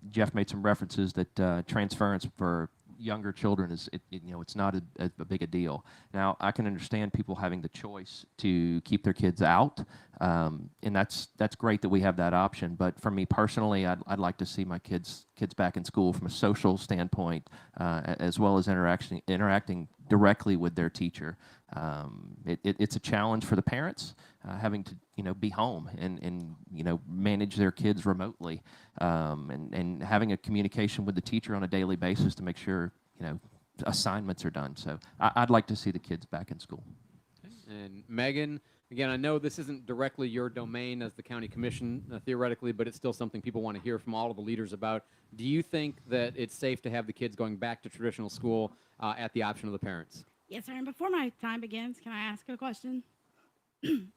Jeff made some references that transference for younger children it's not a big a deal. Now, I can understand people having the choice to keep their kids out, and that's great that we have that option. But for me personally, I'd like to see my kids back in school from a social standpoint, as well as interacting directly with their teacher. It's a challenge for the parents having to be home and manage their kids remotely, and having a communication with the teacher on a daily basis to make sure assignments are done. So I'd like to see the kids back in school. And Megan, again, I know this isn't directly your domain as the county commission, theoretically, but it's still something people want to hear from all of the leaders about. Do you think that it's safe to have the kids going back to traditional school at the option of the parents? Yes, sir. And before my time begins, can I ask a question? Can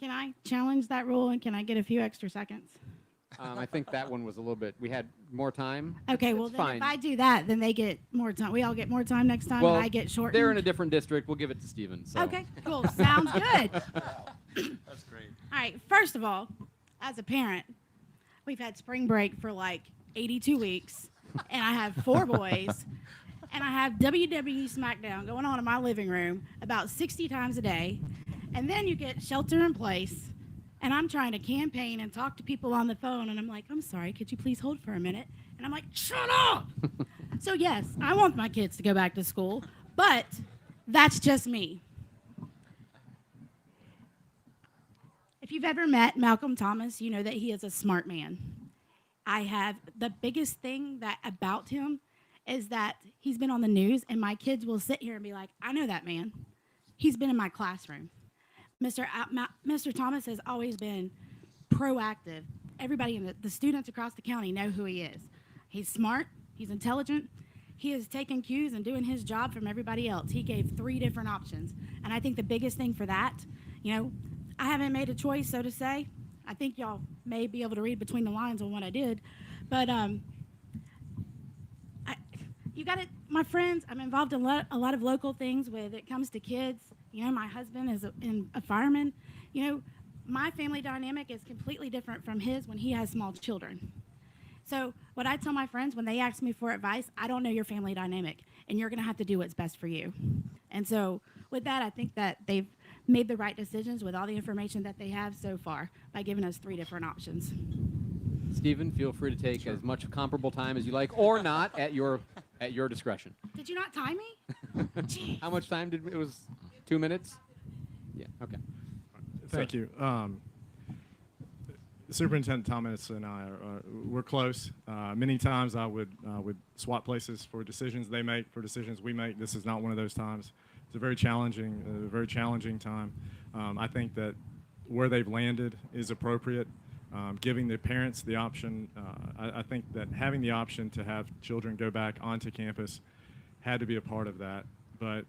I challenge that rule, and can I get a few extra seconds? I think that one was a little bit, we had more time. Okay, well, It's then fine. if I do that, then they get more time. We all get more time next time, Well, and I get shortened. they're in a different district. We'll give it to Steven. So. Okay, cool. Sounds good. That's great. All right, first of all, as a parent, we've had spring break for like 82 weeks, and I have 4 boys, and I have WWE SmackDown going on in my living room about 60 times a day, and then you get shelter in place, and I'm trying to campaign and talk to people on the phone, and I'm like, I'm sorry, could you please hold for a minute? And I'm like, shut up! So yes, I want my kids to go back to school, but that's just me. If you've ever met Malcolm Thomas, you know that he is a smart man. The biggest thing about him is that he's been on the news, and my kids will sit here and be like, I know that man. He's been in my classroom. Mr. Thomas has always been proactive. Everybody in the students across the county know who he is. He's smart. He's intelligent. He is taking cues and doing his job from everybody else. He gave 3 different options. And I think the biggest thing for that, I haven't made a choice, so to say. I think y'all may be able to read between the lines on what I did. But you got it, my friends. I'm involved in a lot of local things when it comes to kids. My husband is a fireman. My family dynamic is completely different from his when he has small children. So what I tell my friends when they ask me for advice, I don't know your family dynamic, and you're going to have to do what's best for you. And so with that, I think that they've made the right decisions with all the information that they have so far by giving us 3 different options. Stephen, feel free to take as much comparable time as you like, or not at your discretion. Did you not time me? Jeez. How much time did it was 2 minutes? Yeah. Okay. Thank you. Superintendent Thomas and I we're close. Many times I would swap places for decisions they make, for decisions we make. This is not one of those times. It's a very challenging time. I think that where they've landed is appropriate. Giving the parents the option, I think that having the option to have children go back onto campus had to be a part of that. But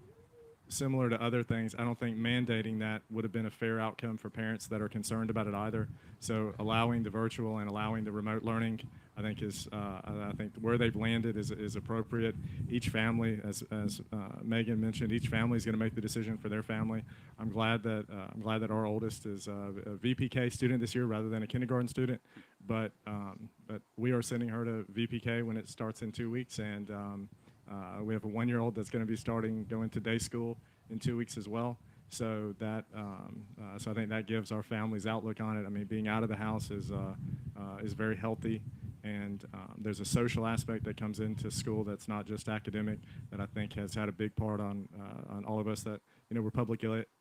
similar to other things, I don't think mandating that would have been a fair outcome for parents that are concerned about it either. So allowing the virtual and allowing the remote learning, I think I think where they've landed is appropriate. Each family, as Megan mentioned, each family is going to make the decision for their family. I'm glad that our oldest is a VPK student this year rather than a kindergarten student, but we are sending her to VPK when it starts in 2 weeks, and we have a 1-year-old that's going to be going to day school in 2 weeks as well. So that so I think that gives our families outlook on it. I mean, being out of the house is very healthy, and there's a social aspect that comes into school that's not just academic, that I think has had a big part on all of us that, you know, we're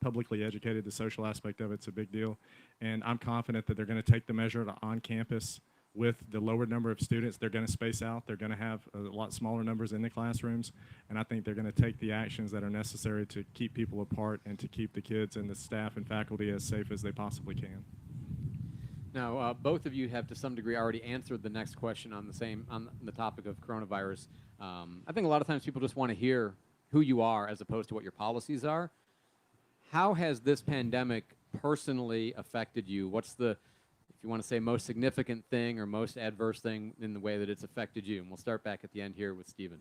publicly educated. The social aspect of it's a big deal, and I'm confident that they're going to take the measure on campus. With the lower number of students, they're going to space out. They're going to have a lot smaller numbers in the classrooms, and I think they're going to take the actions that are necessary to keep people apart and to keep the kids and the staff and faculty as safe as they possibly can. Now, both of you have to some degree already answered the next question on the topic of coronavirus. I think a lot of times people just want to hear who you are as opposed to what your policies are. How has this pandemic personally affected you? What's the, if you want to say, most significant thing or most adverse thing in the way that it's affected you? And we'll start back at the end here with Stephen.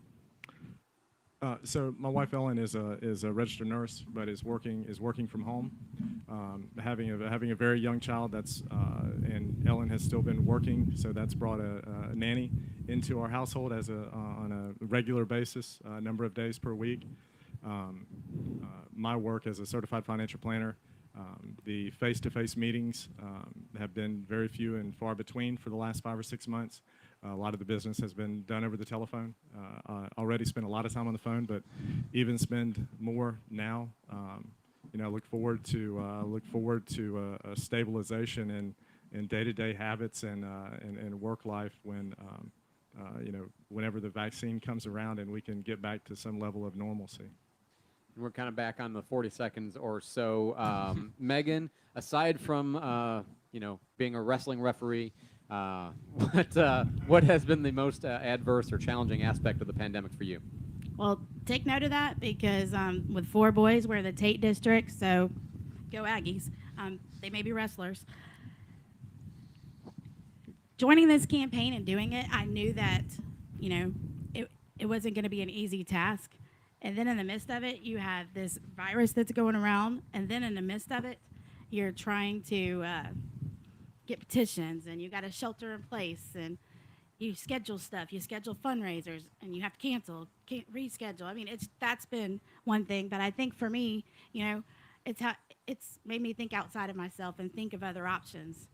So my wife Ellen is a registered nurse, but is working from home, having a very young child. And Ellen has still been working, so that's brought a nanny into our household on a regular basis, a number of days per week. My work as a certified financial planner, the face-to-face meetings have been very few and far between for the last 5 or 6 months. A lot of the business has been done over the telephone. Already spent a lot of time on the phone, but even spend more now. You know, look forward to a stabilization in day-to-day habits and work life when you know, whenever the vaccine comes around and we can get back to some level of normalcy. We're kind of back on the 40 seconds or so. Megan, aside from you know, being a wrestling referee, what has been the most adverse or challenging aspect of the pandemic for you? Well, take note of that because with 4 boys, we're the Tate district, so go Aggies. They may be wrestlers. Joining this campaign and doing it, I knew that, you know, it wasn't going to be an easy task. And then in the midst of it, you have this virus that's going around. And then in the midst of it, you're trying to get petitions, and you got a shelter in place, and you schedule stuff. You schedule fundraisers, and you have to cancel, can't reschedule. I mean, that's been one thing. But I think for me, you know, it's made me think outside of myself and think of other options.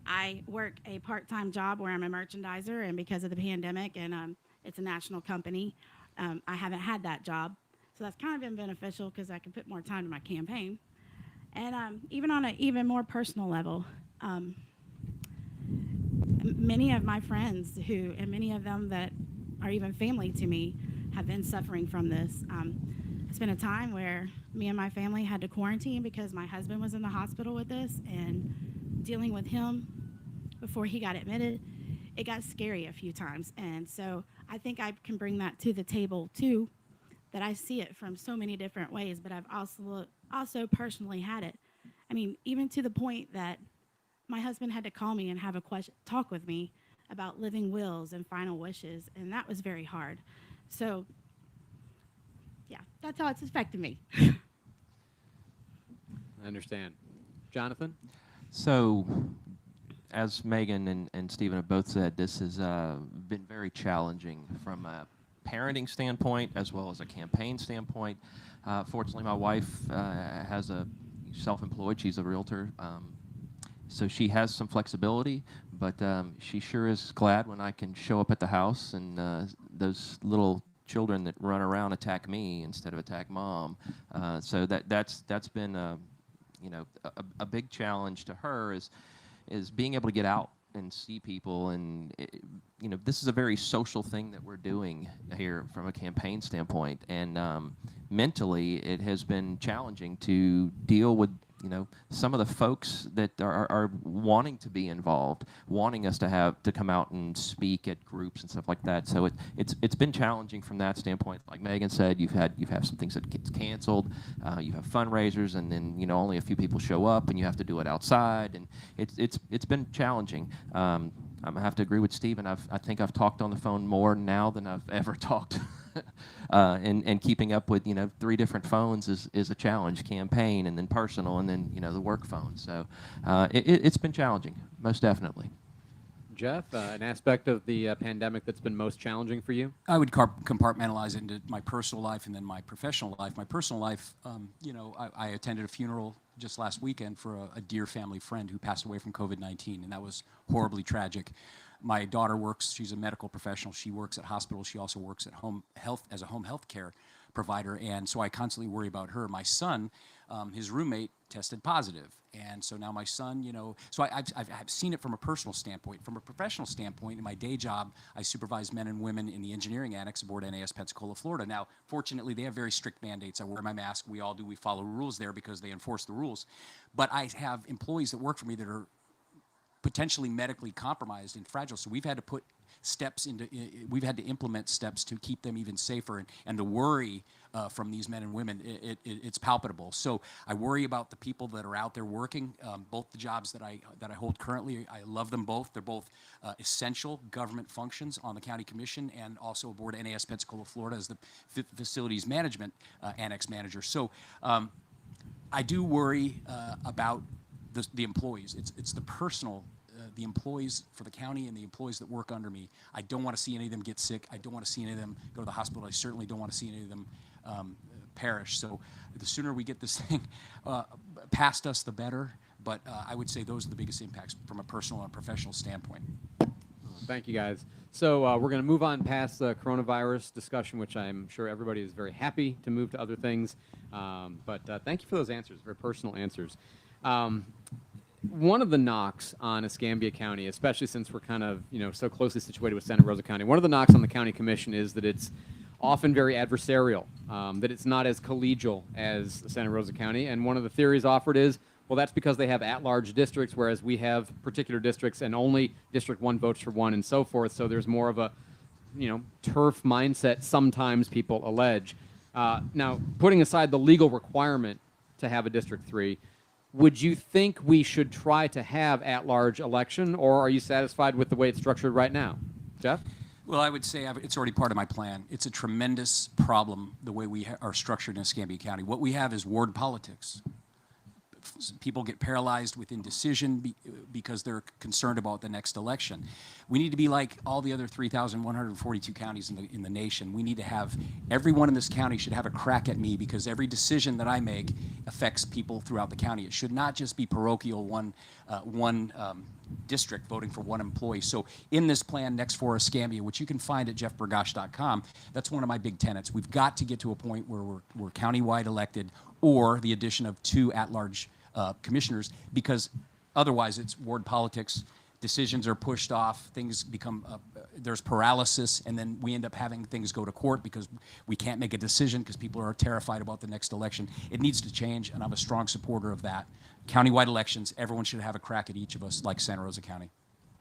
I work a part-time job where I'm a merchandiser, and because of the pandemic, and it's a national company, I haven't had that job. So that's kind of been beneficial because I can put more time to my campaign. And even on an even more personal level, many of my friends and many of them that are even family to me have been suffering from this. It's been a time where me and my family had to quarantine because my husband was in the hospital with this, and dealing with him before he got admitted, it got scary a few times. And so I think I can bring that to the table too, that I see it from so many different ways, but I've also personally had it. I mean, even to the point that my husband had to call me and have a talk with me about living wills and final wishes, and that was very hard. So yeah, that's how it's affected me. I understand. Jonathan? So, as Megan and Stephen have both said, this has been very challenging from a parenting standpoint as well as a campaign standpoint. Fortunately, my wife has a self-employed. She's a realtor, so she has some flexibility. But she sure is glad when I can show up at the house and those little children that run around attack me instead of attack mom. So that's been a big challenge to her is being able to get out and see people, and this is a very social thing that we're doing here from a campaign standpoint, and mentally it has been challenging to deal with some of the folks that are wanting to be involved, wanting us to come out and speak at groups and stuff like that. So it's been challenging from that standpoint. Like Megan said, you've had some things that get canceled. You have fundraisers, and then only a few people show up, and you have to do it outside, and it's been challenging. I'm gonna have to agree with Stephen. I think I've talked on the phone more now than I've ever talked. And keeping up with 3 different phones is a challenge. Campaign, and then personal, and then the work phone. So it's been challenging, most definitely. Jeff, an aspect of the pandemic that's been most challenging for you? I would compartmentalize it into my personal life and then my professional life. My personal life, I attended a funeral just last weekend for a dear family friend who passed away from COVID-19, and that was horribly tragic. My daughter works, she's a medical professional. She works at hospitals. She also works at home health as a home health care provider. And so I constantly worry about her. My son, his roommate tested positive. And so now my son, so I've seen it from a personal standpoint. From a professional standpoint, in my day job, I supervise men and women in the engineering annex aboard NAS Pensacola, Florida. Now, fortunately, they have very strict mandates. I wear my mask. We all do. We follow rules there because they enforce the rules. But I have employees that work for me that are potentially medically compromised and fragile. So we've had to put steps we've had to implement steps to keep them even safer. And the worry from these men and women, it's palpable. So I worry about the people that are out there working. Both the jobs that I hold currently, I love them both. They're both essential government functions on the county commission and also aboard NAS Pensacola, Florida as the facilities management annex manager. So I do worry about the employees. It's the personal, the employees for the county and the employees that work under me. I don't want to see any of them get sick. I don't want to see any of them go to the hospital. I certainly don't want to see any of them perish. So the sooner we get this thing past us, the better. But I would say those are the biggest impacts from a personal and professional standpoint. Thank you, guys. So we're going to move on past the coronavirus discussion, which I'm sure everybody is very happy to move to other things. But thank you for those answers, very personal answers. One of the knocks on Escambia County, especially since we're kind of so closely situated with Santa Rosa County, one of the knocks on the county commission is that it's often very adversarial, that it's not as collegial as Santa Rosa County. And one of the theories offered is, well, that's because they have at-large districts, whereas we have particular districts and only District 1 votes for one and so forth. So there's more of a turf mindset, sometimes people allege. Now, putting aside the legal requirement to have a District 3, would you think we should try to have at-large election, or are you satisfied with the way it's structured right now? Jeff? Well, I would say it's already part of my plan. It's a tremendous problem the way we are structured in Escambia County. What we have is ward politics. People get paralyzed with indecision because they're concerned about the next election. We need to be like all the other 3,142 counties in the nation. We need to have everyone in this county should have a crack at me, because every decision that I make affects people throughout the county. It should not just be parochial one district voting for one employee. So in this plan, Next for Escambia, which you can find at jeffbergosh.com, that's one of my big tenets. We've got to get to a point where we're countywide elected, or the addition of 2 at-large commissioners, because otherwise it's ward politics. Decisions are pushed off, things become, there's paralysis, and then we end up having things go to court because we can't make a decision because people are terrified about the next election. It needs to change, and I'm a strong supporter of that. Countywide elections, everyone should have a crack at each of us, like Santa Rosa County.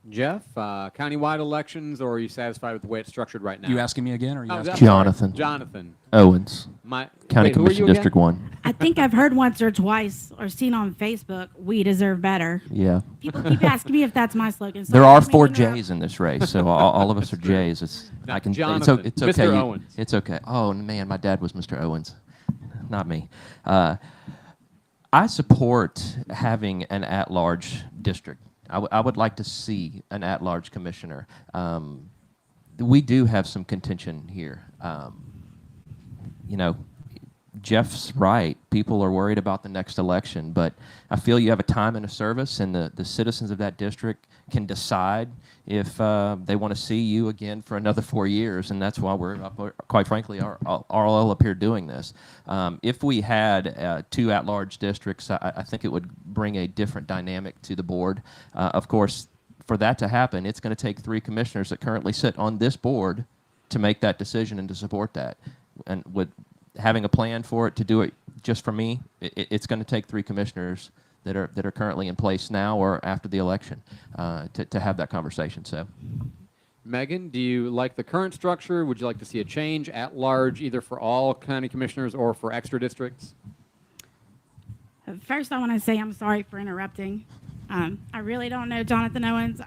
Jeff, countywide elections, or are you satisfied with the way it's structured right now? You asking me again, or you asking? Jonathan. Jonathan. Owens. County Wait, who are Commission you District again? 1. I think I've heard once or twice or seen on Facebook, we deserve better. Yeah. People keep asking me if that's my slogan. So There I are don't 4 mean to interrupt. J's in this race, so all of us are J's. Now, I can. Jonathan, It's okay. Mr. Owens. It's okay. Oh man, my dad was Mr. Owens, not me. I support having an at-large district. I would like to see an at-large commissioner. We do have some contention here. Jeff's right. People are worried about the next election, but I feel you have a time and a service, and the citizens of that district can decide if they want to see you again for another 4 years, and that's why we're, quite frankly, are all up here doing this. If we had 2 at-large districts, I think it would bring a different dynamic to the board. Of course, for that to happen, it's going to take 3 commissioners that currently sit on this board to make that decision and to support that. And with having a plan for it to do it just for me, it's going to take 3 commissioners that are currently in place now or after the election to have that conversation. So, Megan, do you like the current structure? Would you like to see a change at large, either for all county commissioners or for extra districts? First, I want to say I'm sorry for interrupting. I really don't know Jonathan Owens.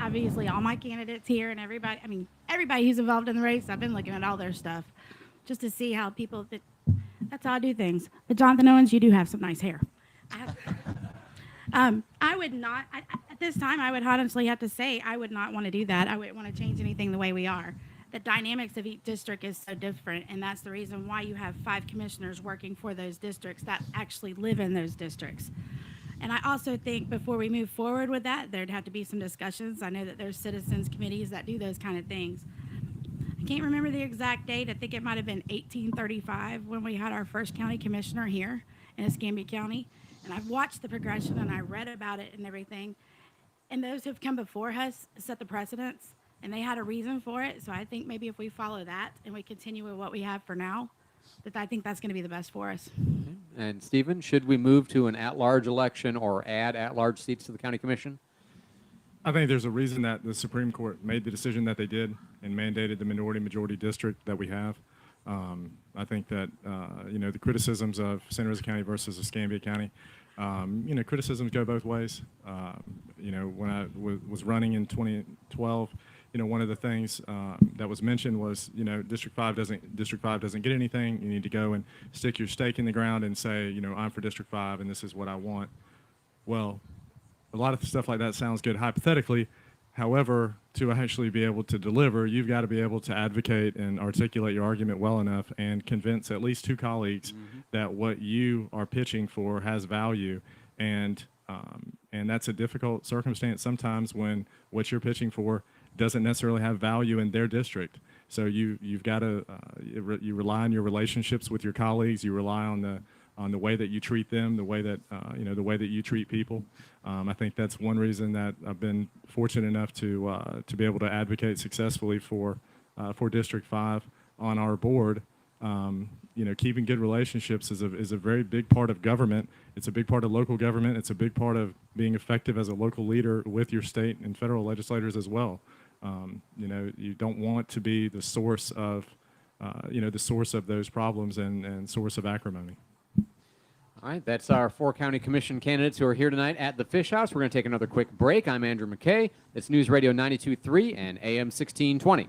Obviously all my candidates here and everybody who's involved in the race, I've been looking at all their stuff just to see how people that's how I do things. But Jonathan Owens, you do have some nice hair. I would not at this time. I would honestly have to say I would not want to do that. I wouldn't want to change anything the way we are. The dynamics of each district is so different, and that's the reason why you have 5 commissioners working for those districts that actually live in those districts. And I also think before we move forward with that, there'd have to be some discussions. I know that there's citizens committees that do those kind of things. I can't remember the exact date. I think it might have been 1835 when we had our first county commissioner here in Escambia County. And I've watched the progression and I read about it and everything. And those who've come before us set the precedents and they had a reason for it. So I think maybe if we follow that and we continue with what we have for now, that I think that's going to be the best for us. And Stephen, should we move to an at-large election or add at-large seats to the county commission? I think there's a reason that the Supreme Court made the decision that they did and mandated the minority-majority district that we have. I think that, the criticisms of Santa Rosa County versus Escambia County, criticisms go both ways. When I was running in 2012, one of the things that was mentioned was, District 5 doesn't get anything. You need to go and stick your stake in the ground and say, I'm for District 5 and this is what I want. Well, a lot of stuff like that sounds good hypothetically. However, to actually be able to deliver, you've got to be able to advocate and articulate your argument well enough and convince at least 2 colleagues that what you are pitching for has value. And that's a difficult circumstance sometimes when what you're pitching for doesn't necessarily have value in their district. So you've got to you rely on your relationships with your colleagues. You rely on the way that you treat them, the way that the way that you treat people. I think that's one reason that I've been fortunate enough to be able to advocate successfully for District 5 on our board. Keeping good relationships is a very big part of government. It's a big part of local government. It's a big part of being effective as a local leader with your state and federal legislators as well. You don't want to be the source of those problems and source of acrimony. All right, that's our 4 county commission candidates who are here tonight at the Fish House. We're going to take another quick break. I'm Andrew McKay. It's News Radio 92.3 and AM 1620.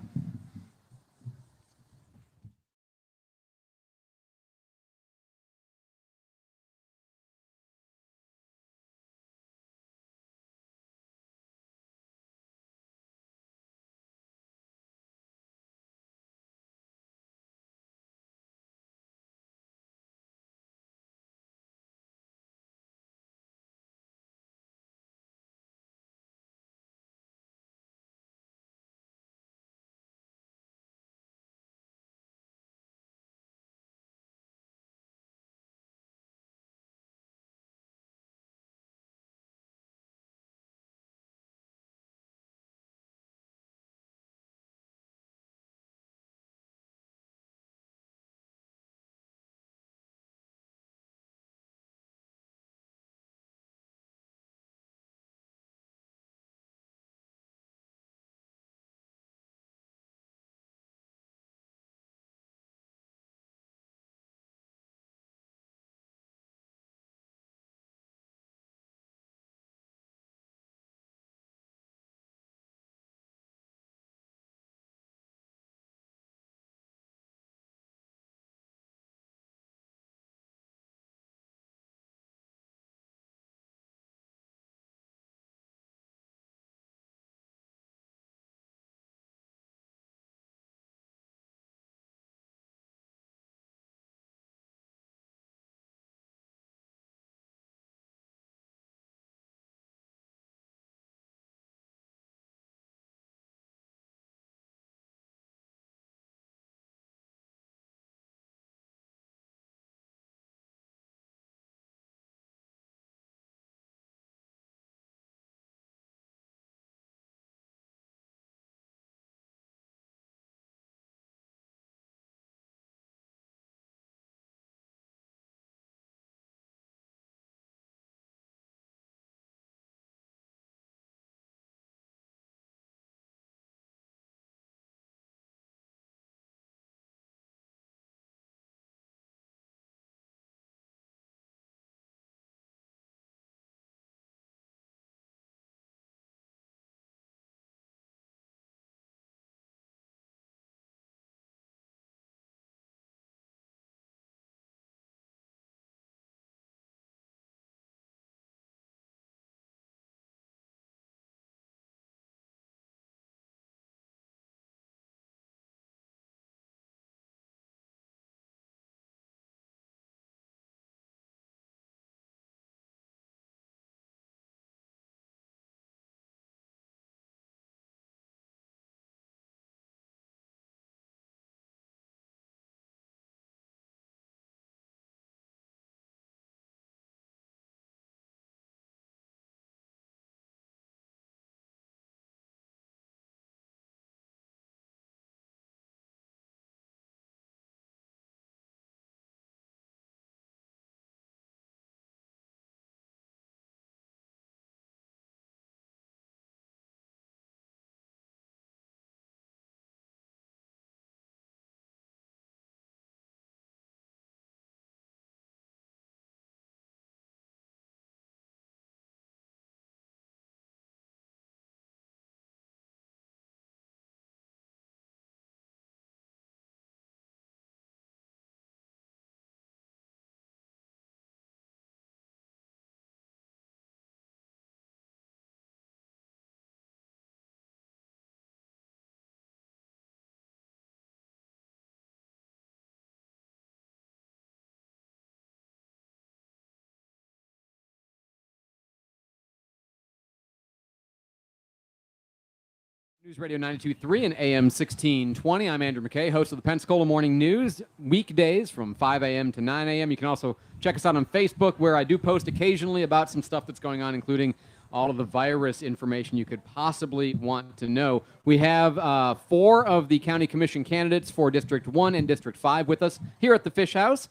News Radio 92.3 and AM 1620. I'm Andrew McKay, host of the Pensacola Morning News, weekdays from 5 a.m. to 9 a.m. You can also check us out on Facebook, where I do post occasionally about some stuff that's going on, including all of the virus information you could possibly want to know. We have 4 of the county commission candidates for District 1 and District 5 with us here at the Fish House.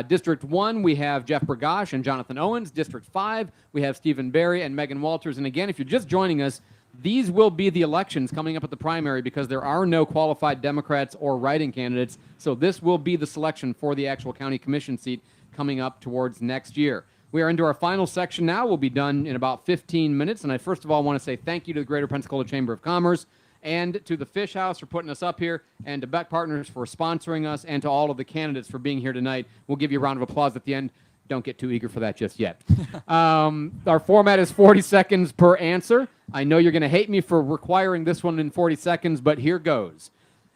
District 1, we have Jeff Burgash and Jonathan Owens. District 5, we have Stephen Barry and Megan Walters. And again, if you're just joining us, these will be the elections coming up at the primary, because there are no qualified Democrats or write-in candidates. So this will be the selection for the actual county commission seat coming up towards next year. We are into our final section now. We'll be done in about 15 minutes. And I first of all want to say thank you to the Greater Pensacola Chamber of Commerce and to the Fish House for putting us up here, and to Bet Partners for sponsoring us, and to all of the candidates for being here tonight. We'll give you a round of applause at the end. Don't get too eager for that just yet. Our format is 40 seconds per answer. I know you're going to hate me for requiring this one in 40 seconds, but here goes.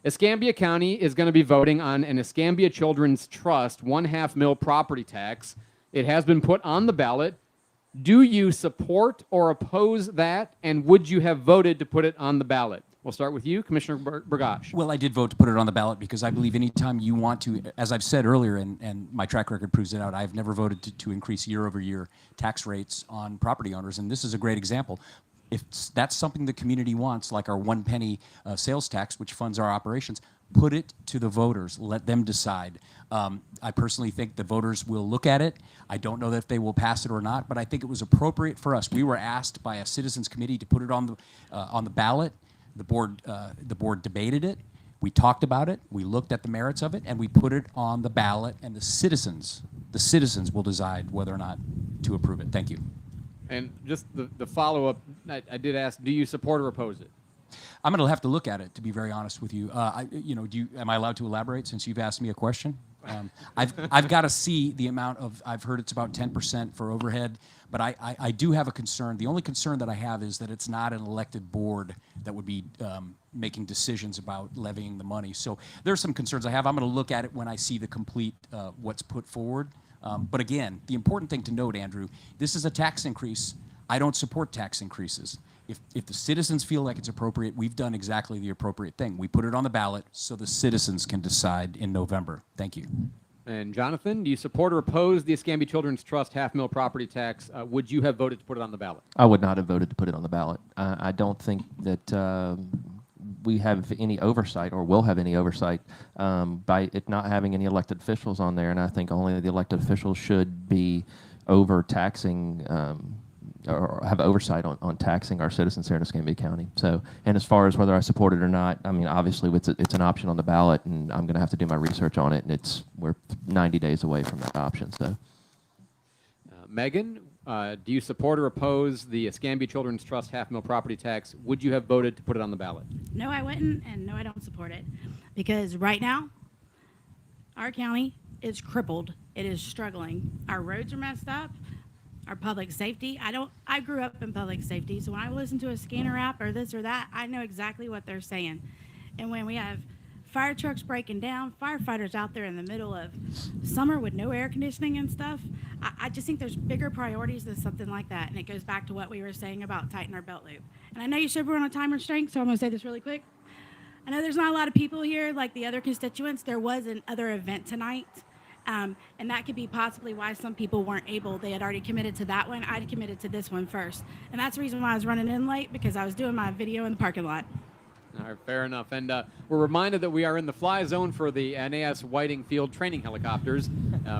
Escambia County is going to be voting on an Escambia Children's Trust 1/2 mil property tax. It has been put on the ballot. Do you support or oppose that, and would you have voted to put it on the ballot? We'll start with you, Commissioner Burgash. Well, I did vote to put it on the ballot because I believe anytime you want to, as I've said earlier, and my track record proves it out, I've never voted to increase year-over-year tax rates on property owners, and this is a great example. If that's something the community wants, like our 1 penny sales tax, which funds our operations, put it to the voters. Let them decide. I personally think the voters will look at it. I don't know if they will pass it or not, but I think it was appropriate for us. We were asked by a citizens committee to put it on the ballot. The board debated it. We talked about it. We looked at the merits of it, and we put it on the ballot. And the citizens will decide whether or not to approve it. Thank you. And just the follow-up, I did ask, do you support or oppose it? I'm going to have to look at it, to be very honest with you. Am I allowed to elaborate since you've asked me a question? I've got to see the amount of. I've heard it's about 10% for overhead, but I do have a concern. The only concern that I have is that it's not an elected board that would be making decisions about levying the money. So there's some concerns I have. I'm going to look at it when I see the complete what's put forward. But again, the important thing to note, Andrew, this is a tax increase. I don't support tax increases. If the citizens feel like it's appropriate, we've done exactly the appropriate thing. We put it on the ballot so the citizens can decide in November. Thank you. And Jonathan, do you support or oppose the Escambia Children's Trust 1/2 mil property tax? Would you have voted to put it on the ballot? I would not have voted to put it on the ballot. I don't think that we have any oversight or will have any oversight by it not having any elected officials on there, and I think only the elected officials should be overtaxing or have oversight on taxing our citizens here in Escambia County. So, and as far as whether I support it or not, I mean, obviously it's an option on the ballot, and I'm going to have to do my research on it, and we're 90 days away from that option. So, Megan, do you support or oppose the Escambia Children's Trust 1/2 mil property tax? Would you have voted to put it on the ballot? No, I wouldn't, and no, I don't support it. Because right now, our county is crippled. It is struggling. Our roads are messed up. Our public safety. I grew up in public safety, so when I listen to a scanner app or this or that, I know exactly what they're saying. And when we have fire trucks breaking down, firefighters out there in the middle of summer with no air conditioning and stuff, I just think there's bigger priorities than something like that. And it goes back to what we were saying about tighten our belt loop. And I know you said we're on a time restraint, so I'm going to say this really quick. I know there's not a lot of people here like the other constituents. There was another event tonight. And that could be possibly why some people weren't able. They had already committed to that one. I'd committed to this one first. And that's the reason why I was running in late, because I was doing my video in the parking lot. All right, fair enough. And we're reminded that we are in the fly zone for the NAS Whiting Field training helicopters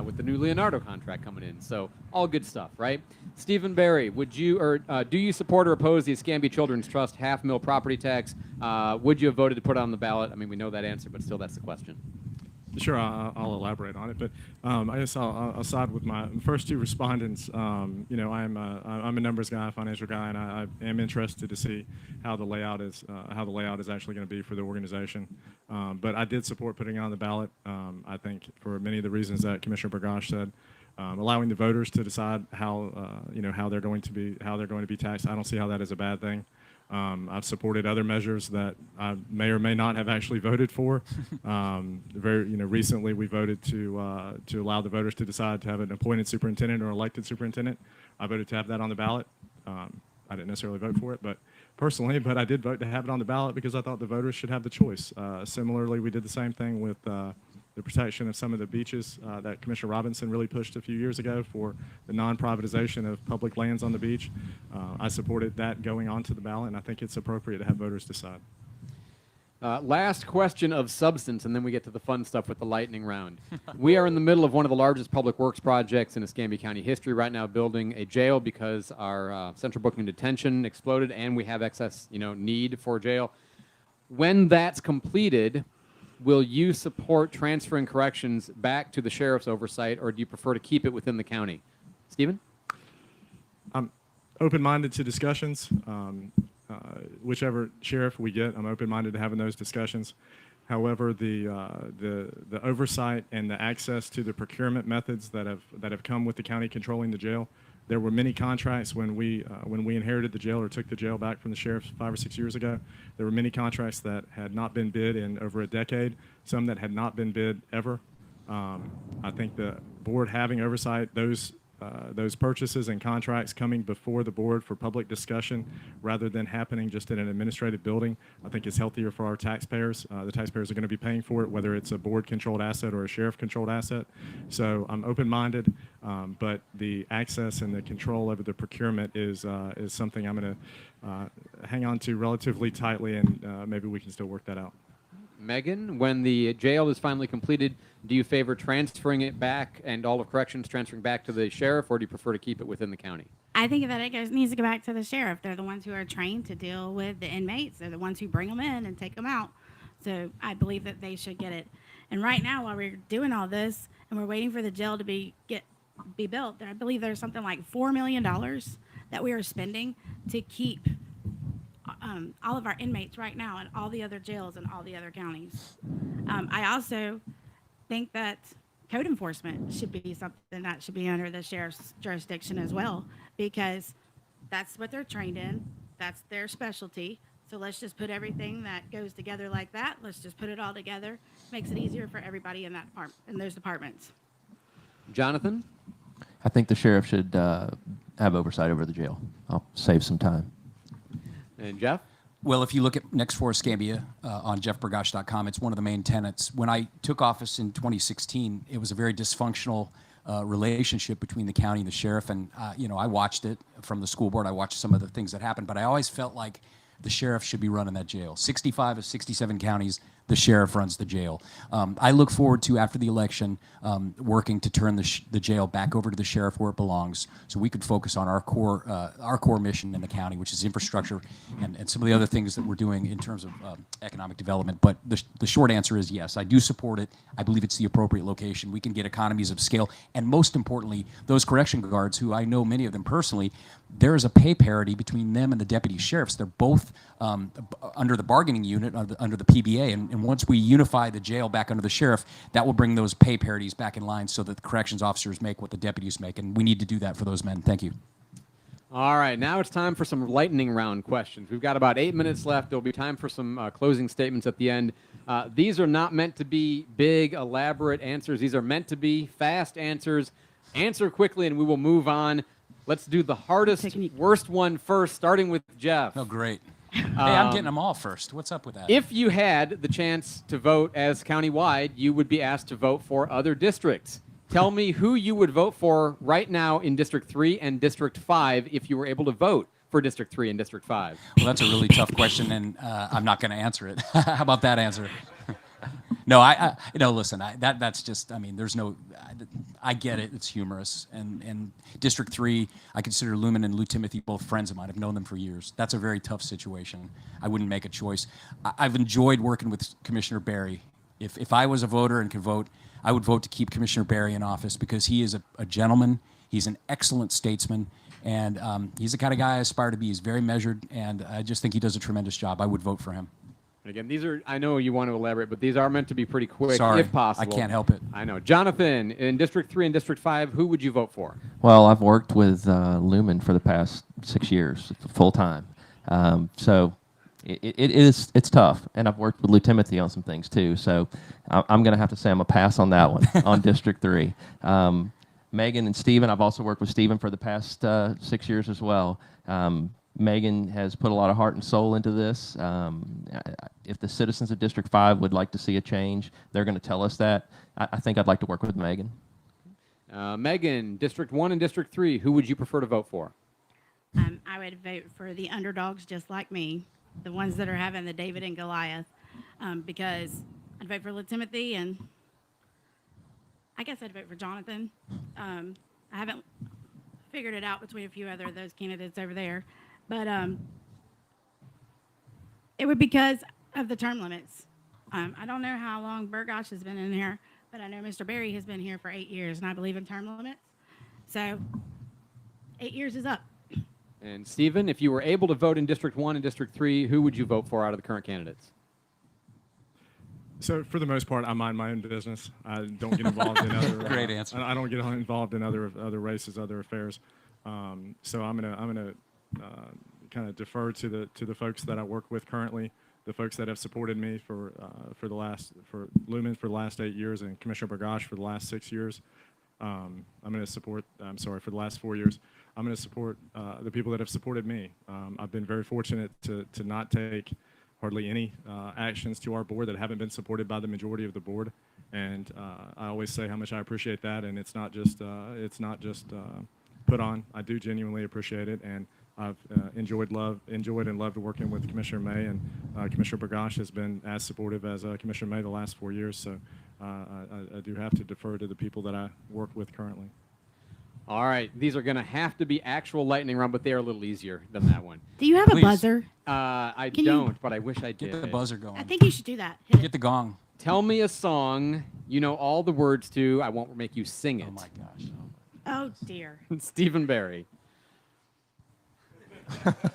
with the new Leonardo contract coming in. So all good stuff, right? Stephen Barry, would you do you support or oppose the Escambia Children's Trust 1/2 mil property tax? Would you have voted to put it on the ballot? I mean, we know that answer, but still, that's the question. Sure, I'll elaborate on it, but I guess I'll side with my first 2 respondents. I'm a numbers guy, a financial guy, and I am interested to see how the layout is actually going to be for the organization. But I did support putting it on the ballot. I think for many of the reasons that Commissioner Burgash said, allowing the voters to decide how they're going to be taxed. I don't see how that is a bad thing. I've supported other measures that I may or may not have actually voted for. Recently we voted to allow the voters to decide to have an appointed superintendent or elected superintendent. I voted to have that on the ballot. I didn't necessarily vote for it, but personally, but I did vote to have it on the ballot because I thought the voters should have the choice. Similarly, we did the same thing with the protection of some of the beaches that Commissioner Robinson really pushed a few years ago for the non-privatization of public lands on the beach. I supported that going onto the ballot, and I think it's appropriate to have voters decide. Last question of substance, and then we get to the fun stuff with the lightning round. We are in the middle of one of the largest public works projects in Escambia County history right now, building a jail because our central booking detention exploded, and we have excess, need for a jail. When that's completed, will you support transferring corrections back to the sheriff's oversight, or do you prefer to keep it within the county? Stephen? I'm open-minded to discussions. Whichever sheriff we get, I'm open-minded to having those discussions. However, the oversight and the access to the procurement methods that have come with the county controlling the jail, there were many contracts when we inherited the jail or took the jail back from the sheriff 5 or 6 years ago. There were many contracts that had not been bid in over a decade, some that had not been bid ever. I think the board having oversight, those purchases and contracts coming before the board for public discussion rather than happening just in an administrative building, I think is healthier for our taxpayers. The taxpayers are going to be paying for it, whether it's a board-controlled asset or a sheriff-controlled asset. So I'm open-minded, but the access and the control over the procurement is something I'm going to hang on to relatively tightly, and maybe we can still work that out. Megan, when the jail is finally completed, do you favor transferring it back and all of corrections transferring back to the sheriff, or do you prefer to keep it within the county? I think that it needs to go back to the sheriff. They're the ones who are trained to deal with the inmates. They're the ones who bring them in and take them out. So I believe that they should get it. And right now, while we're doing all this and we're waiting for the jail to be built, I believe there's something like $4 million that we are spending to keep all of our inmates right now in all the other jails in all the other counties. I also think that code enforcement should be something that should be under the sheriff's jurisdiction as well, because that's what they're trained in. That's their specialty. So let's just put everything that goes together like that. Let's just put it all together. Makes it easier for everybody in that in those departments. Jonathan? I think the sheriff should have oversight over the jail. I'll save some time. And Jeff? Well, if you look at Next for Escambia on jeffbergosh.com, it's one of the main tenets. When I took office in 2016, it was a very dysfunctional relationship between the county and the sheriff. And, I watched it from the school board. I watched some of the things that happened. But I always felt like the sheriff should be running that jail. 65 of 67 counties, the sheriff runs the jail. I look forward to, after the election, working to turn the jail back over to the sheriff where it belongs, so we could focus on our core mission in the county, which is infrastructure and some of the other things that we're doing in terms of economic development. But the short answer is yes, I do support it. I believe it's the appropriate location. We can get economies of scale, and most importantly, those correction guards, who I know many of them personally, there is a pay parity between them and the deputy sheriffs. They're both under the bargaining unit, under the PBA, and once we unify the jail back under the sheriff, that will bring those pay parities back in line so that the corrections officers make what the deputies make, and we need to do that for those men. Thank you. All right, now it's time for some lightning round questions. We've got about 8 minutes left. There'll be time for some closing statements at the end. These are not meant to be big, elaborate answers. These are meant to be fast answers. Answer quickly, and we will move on. Let's do the hardest, worst one first, starting with Jeff. Oh, great. Hey, I'm getting them all first. What's up with that? If you had the chance to vote as countywide, you would be asked to vote for other districts. Tell me who you would vote for right now in District 3 and District 5 if you were able to vote for District 3 and District 5. Well, that's a really tough question, and I'm not going to answer it. How about that answer? No, listen, that's just, there's no, I get it, it's humorous. And District 3, I consider Lumen and Lou Timothy both friends of mine. I've known them for years. That's a very tough situation. I wouldn't make a choice. I've enjoyed working with Commissioner Barry. If I was a voter and could vote, I would vote to keep Commissioner Barry in office because he is a gentleman, he's an excellent statesman, and he's the kind of guy I aspire to be. He's very measured, and I just think he does a tremendous job. I would vote for him. Again, these are, I know you want to elaborate, but these are meant to be pretty quick, Sorry, if possible. I can't help it. I know. Jonathan, in District 3 and District 5, who would you vote for? Well, I've worked with Lumen for the past 6 years, full time. So it's tough, and I've worked with Lou Timothy on some things too. So I'm going to have to say I'm a pass on that one on District 3. Megan and Stephen, I've also worked with Stephen for the past 6 years as well. Megan has put a lot of heart and soul into this. If the citizens of District 5 would like to see a change, they're going to tell us that. I think I'd like to work with Megan. Megan, District 1 and District 3, who would you prefer to vote for? I would vote for the underdogs just like me, the ones that are having the David and Goliath, because I'd vote for Timothy, and I guess I'd vote for Jonathan. I haven't figured it out between a few other of those candidates over there, but it would be because of the term limits. I don't know how long Burgosh has been in here, but I know Mr. Berry has been here for 8 years, and I believe in term limits. So 8 years is up. And Stephen, if you were able to vote in District 1 and District 3, who would you vote for out of the current candidates? So for the most part, I mind my own business. I don't get involved in other. Great answer. I don't get involved in other races, other affairs. So I'm gonna kind of defer to the folks that I work with currently, the folks that have supported me for Lumen for the last 8 years, and Commissioner Burgosh for the last 6 years. I'm going to support. I'm sorry, for the last 4 years. I'm going to support the people that have supported me. I've been very fortunate to not take hardly any actions to our board that haven't been supported by the majority of the board, and I always say how much I appreciate that. And it's not just put on. I do genuinely appreciate it, and I've enjoyed and loved working with Commissioner May, and Commissioner Burgosh has been as supportive as Commissioner May the last 4 years. So I do have to defer to the people that I work with currently. All right, these are going to have to be actual lightning round, but they are a little easier than that one. Do you have Please. a buzzer? I Can you- don't, but I wish I Get did. the buzzer going. I think you should do that. Hit it. Get the gong. Tell me a song you know all the words to. I won't make you sing it. Oh my gosh. Oh dear. Stephen Barry.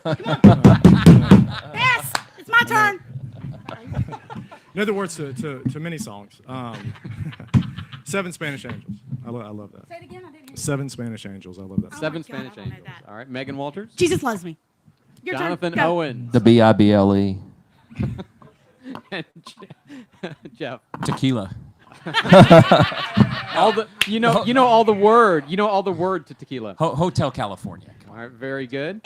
Pass. It's my turn. In other words, to many songs. 7 Spanish Angels. I love that. Say it again. I didn't hear. 7 Spanish Angels. I love that. Oh Seven my God, Spanish I don't know Angels. that. All right, Megan Walters. Jesus loves me. Your Jonathan turn. Go. Owens. The BIBLE. And Jeff. Tequila. All the you know all the word. You know all the word to tequila. Hotel California. All right, very good.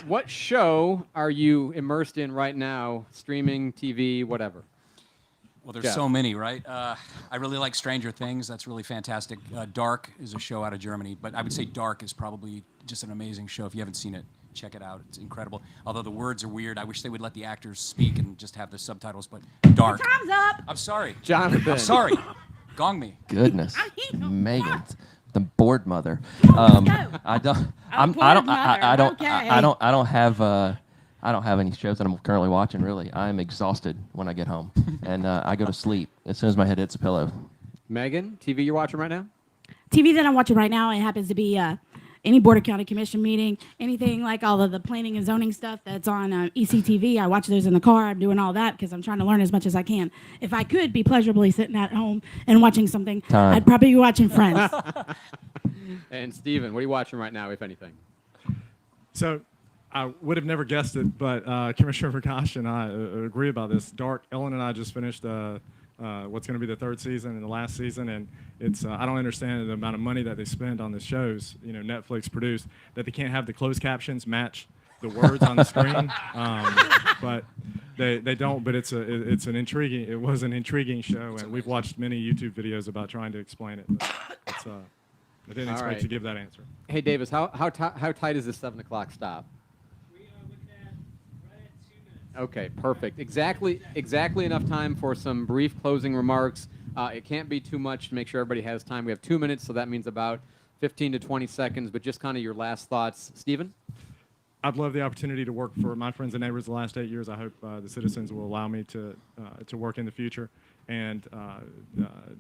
What show are you immersed in right now? Streaming, TV, whatever. Well, there's Jeff. so many, right? I really like Stranger Things. That's really fantastic. Dark is a show out of Germany, but I would say Dark is probably just an amazing show. If you haven't seen it, check it out. It's incredible. Although the words are weird. I wish they would let the actors speak and just have the subtitles, but Dark. Time's up. I'm sorry. Jonathan. I'm sorry. Gong me. Goodness, I hate Megan, the board mother. go. I don't. I'm board mother. Okay. I don't have any shows that I'm currently watching. Really, I'm exhausted when I get home, and I go to sleep as soon as my head hits a pillow. Megan, TV you're watching right now? TV that I'm watching right now, it happens to be any Board of County Commission meeting, anything like all of the planning and zoning stuff that's on ECTV. I watch those in the car. I'm doing all that because I'm trying to learn as much as I can. If I could be pleasurably sitting at home and watching something, Time. I'd probably be watching Friends. And Steven, what are you watching right now, if anything? So I would have never guessed it, but Commissioner Prakash and I agree about this. Dark, Ellen and I just finished what's going to be the 3rd season and the last season, and it's I don't understand the amount of money that they spend on the shows, Netflix produced, that they can't have the closed captions match the words on the screen. But they don't. But it was an intriguing show, and we've watched many YouTube videos about trying to explain it. But I didn't All expect right. to give that answer. Hey, Davis, how tight is this 7 o'clock stop? We are looking at right at 2 minutes. Okay, perfect. Exactly enough time for some brief closing remarks. It can't be too much to make sure everybody has time. We have 2 minutes, so that means about 15 to 20 seconds, but just kind of your last thoughts. Stephen? I'd love the opportunity to work for my friends and neighbors the last 8 years. I hope the citizens will allow me to work in the future. And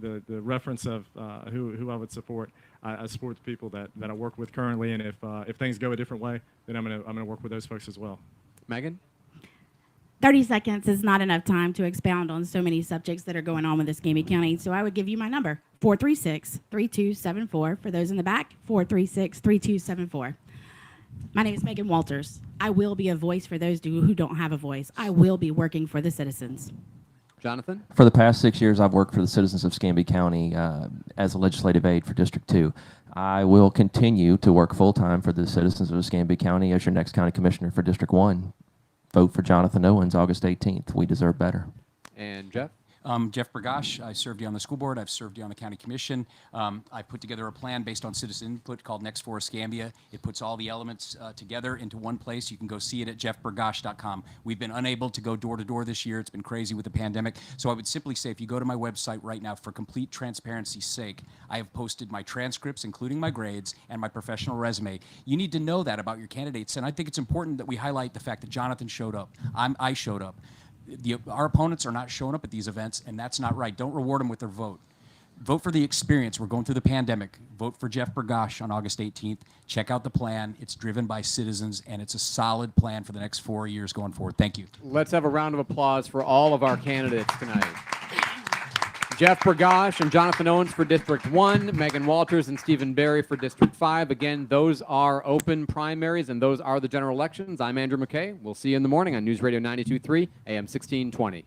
the reference of who I would support, I support the people that I work with currently. And if things go a different way, then I'm gonna work with those folks as well. Megan? 30 seconds is not enough time to expound on so many subjects that are going on with Escambia County, so I would give you my number, 436-3274. For those in the back, 436-3274. My name is Megan Walters. I will be a voice for those who don't have a voice. I will be working for the citizens. Jonathan? For the past 6 years, I've worked for the citizens of Escambia County as a legislative aide for District 2. I will continue to work full-time for the citizens of Escambia County as your next county commissioner for District 1. Vote for Jonathan Owens August 18th. We deserve better. And Jeff? Jeff Bergosh, I served you on the school board. I've served you on the county commission. I put together a plan based on citizen input called Next for Escambia. It puts all the elements together into one place. You can go see it at jeffbergosh.com. We've been unable to go door to door this year. It's been crazy with the pandemic. So I would simply say, if you go to my website right now, for complete transparency's sake, I have posted my transcripts, including my grades and my professional resume. You need to know that about your candidates. And I think it's important that we highlight the fact that Jonathan showed up. I showed up. Our opponents are not showing up at these events, and that's not right. Don't reward them with their vote. Vote for the experience. We're going through the pandemic. Vote for Jeff Bergosh on August 18th. Check out the plan. It's driven by citizens, and it's a solid plan for the next 4 years going forward. Thank you. Let's have a round of applause for all of our candidates tonight. Jeff Bergosh and Jonathan Owens for District 1, Megan Walters and Stephen Barry for District 5. Again, those are open primaries, and those are the general elections. I'm Andrew McKay. We'll see you in the morning on News Radio 92.3, AM 1620.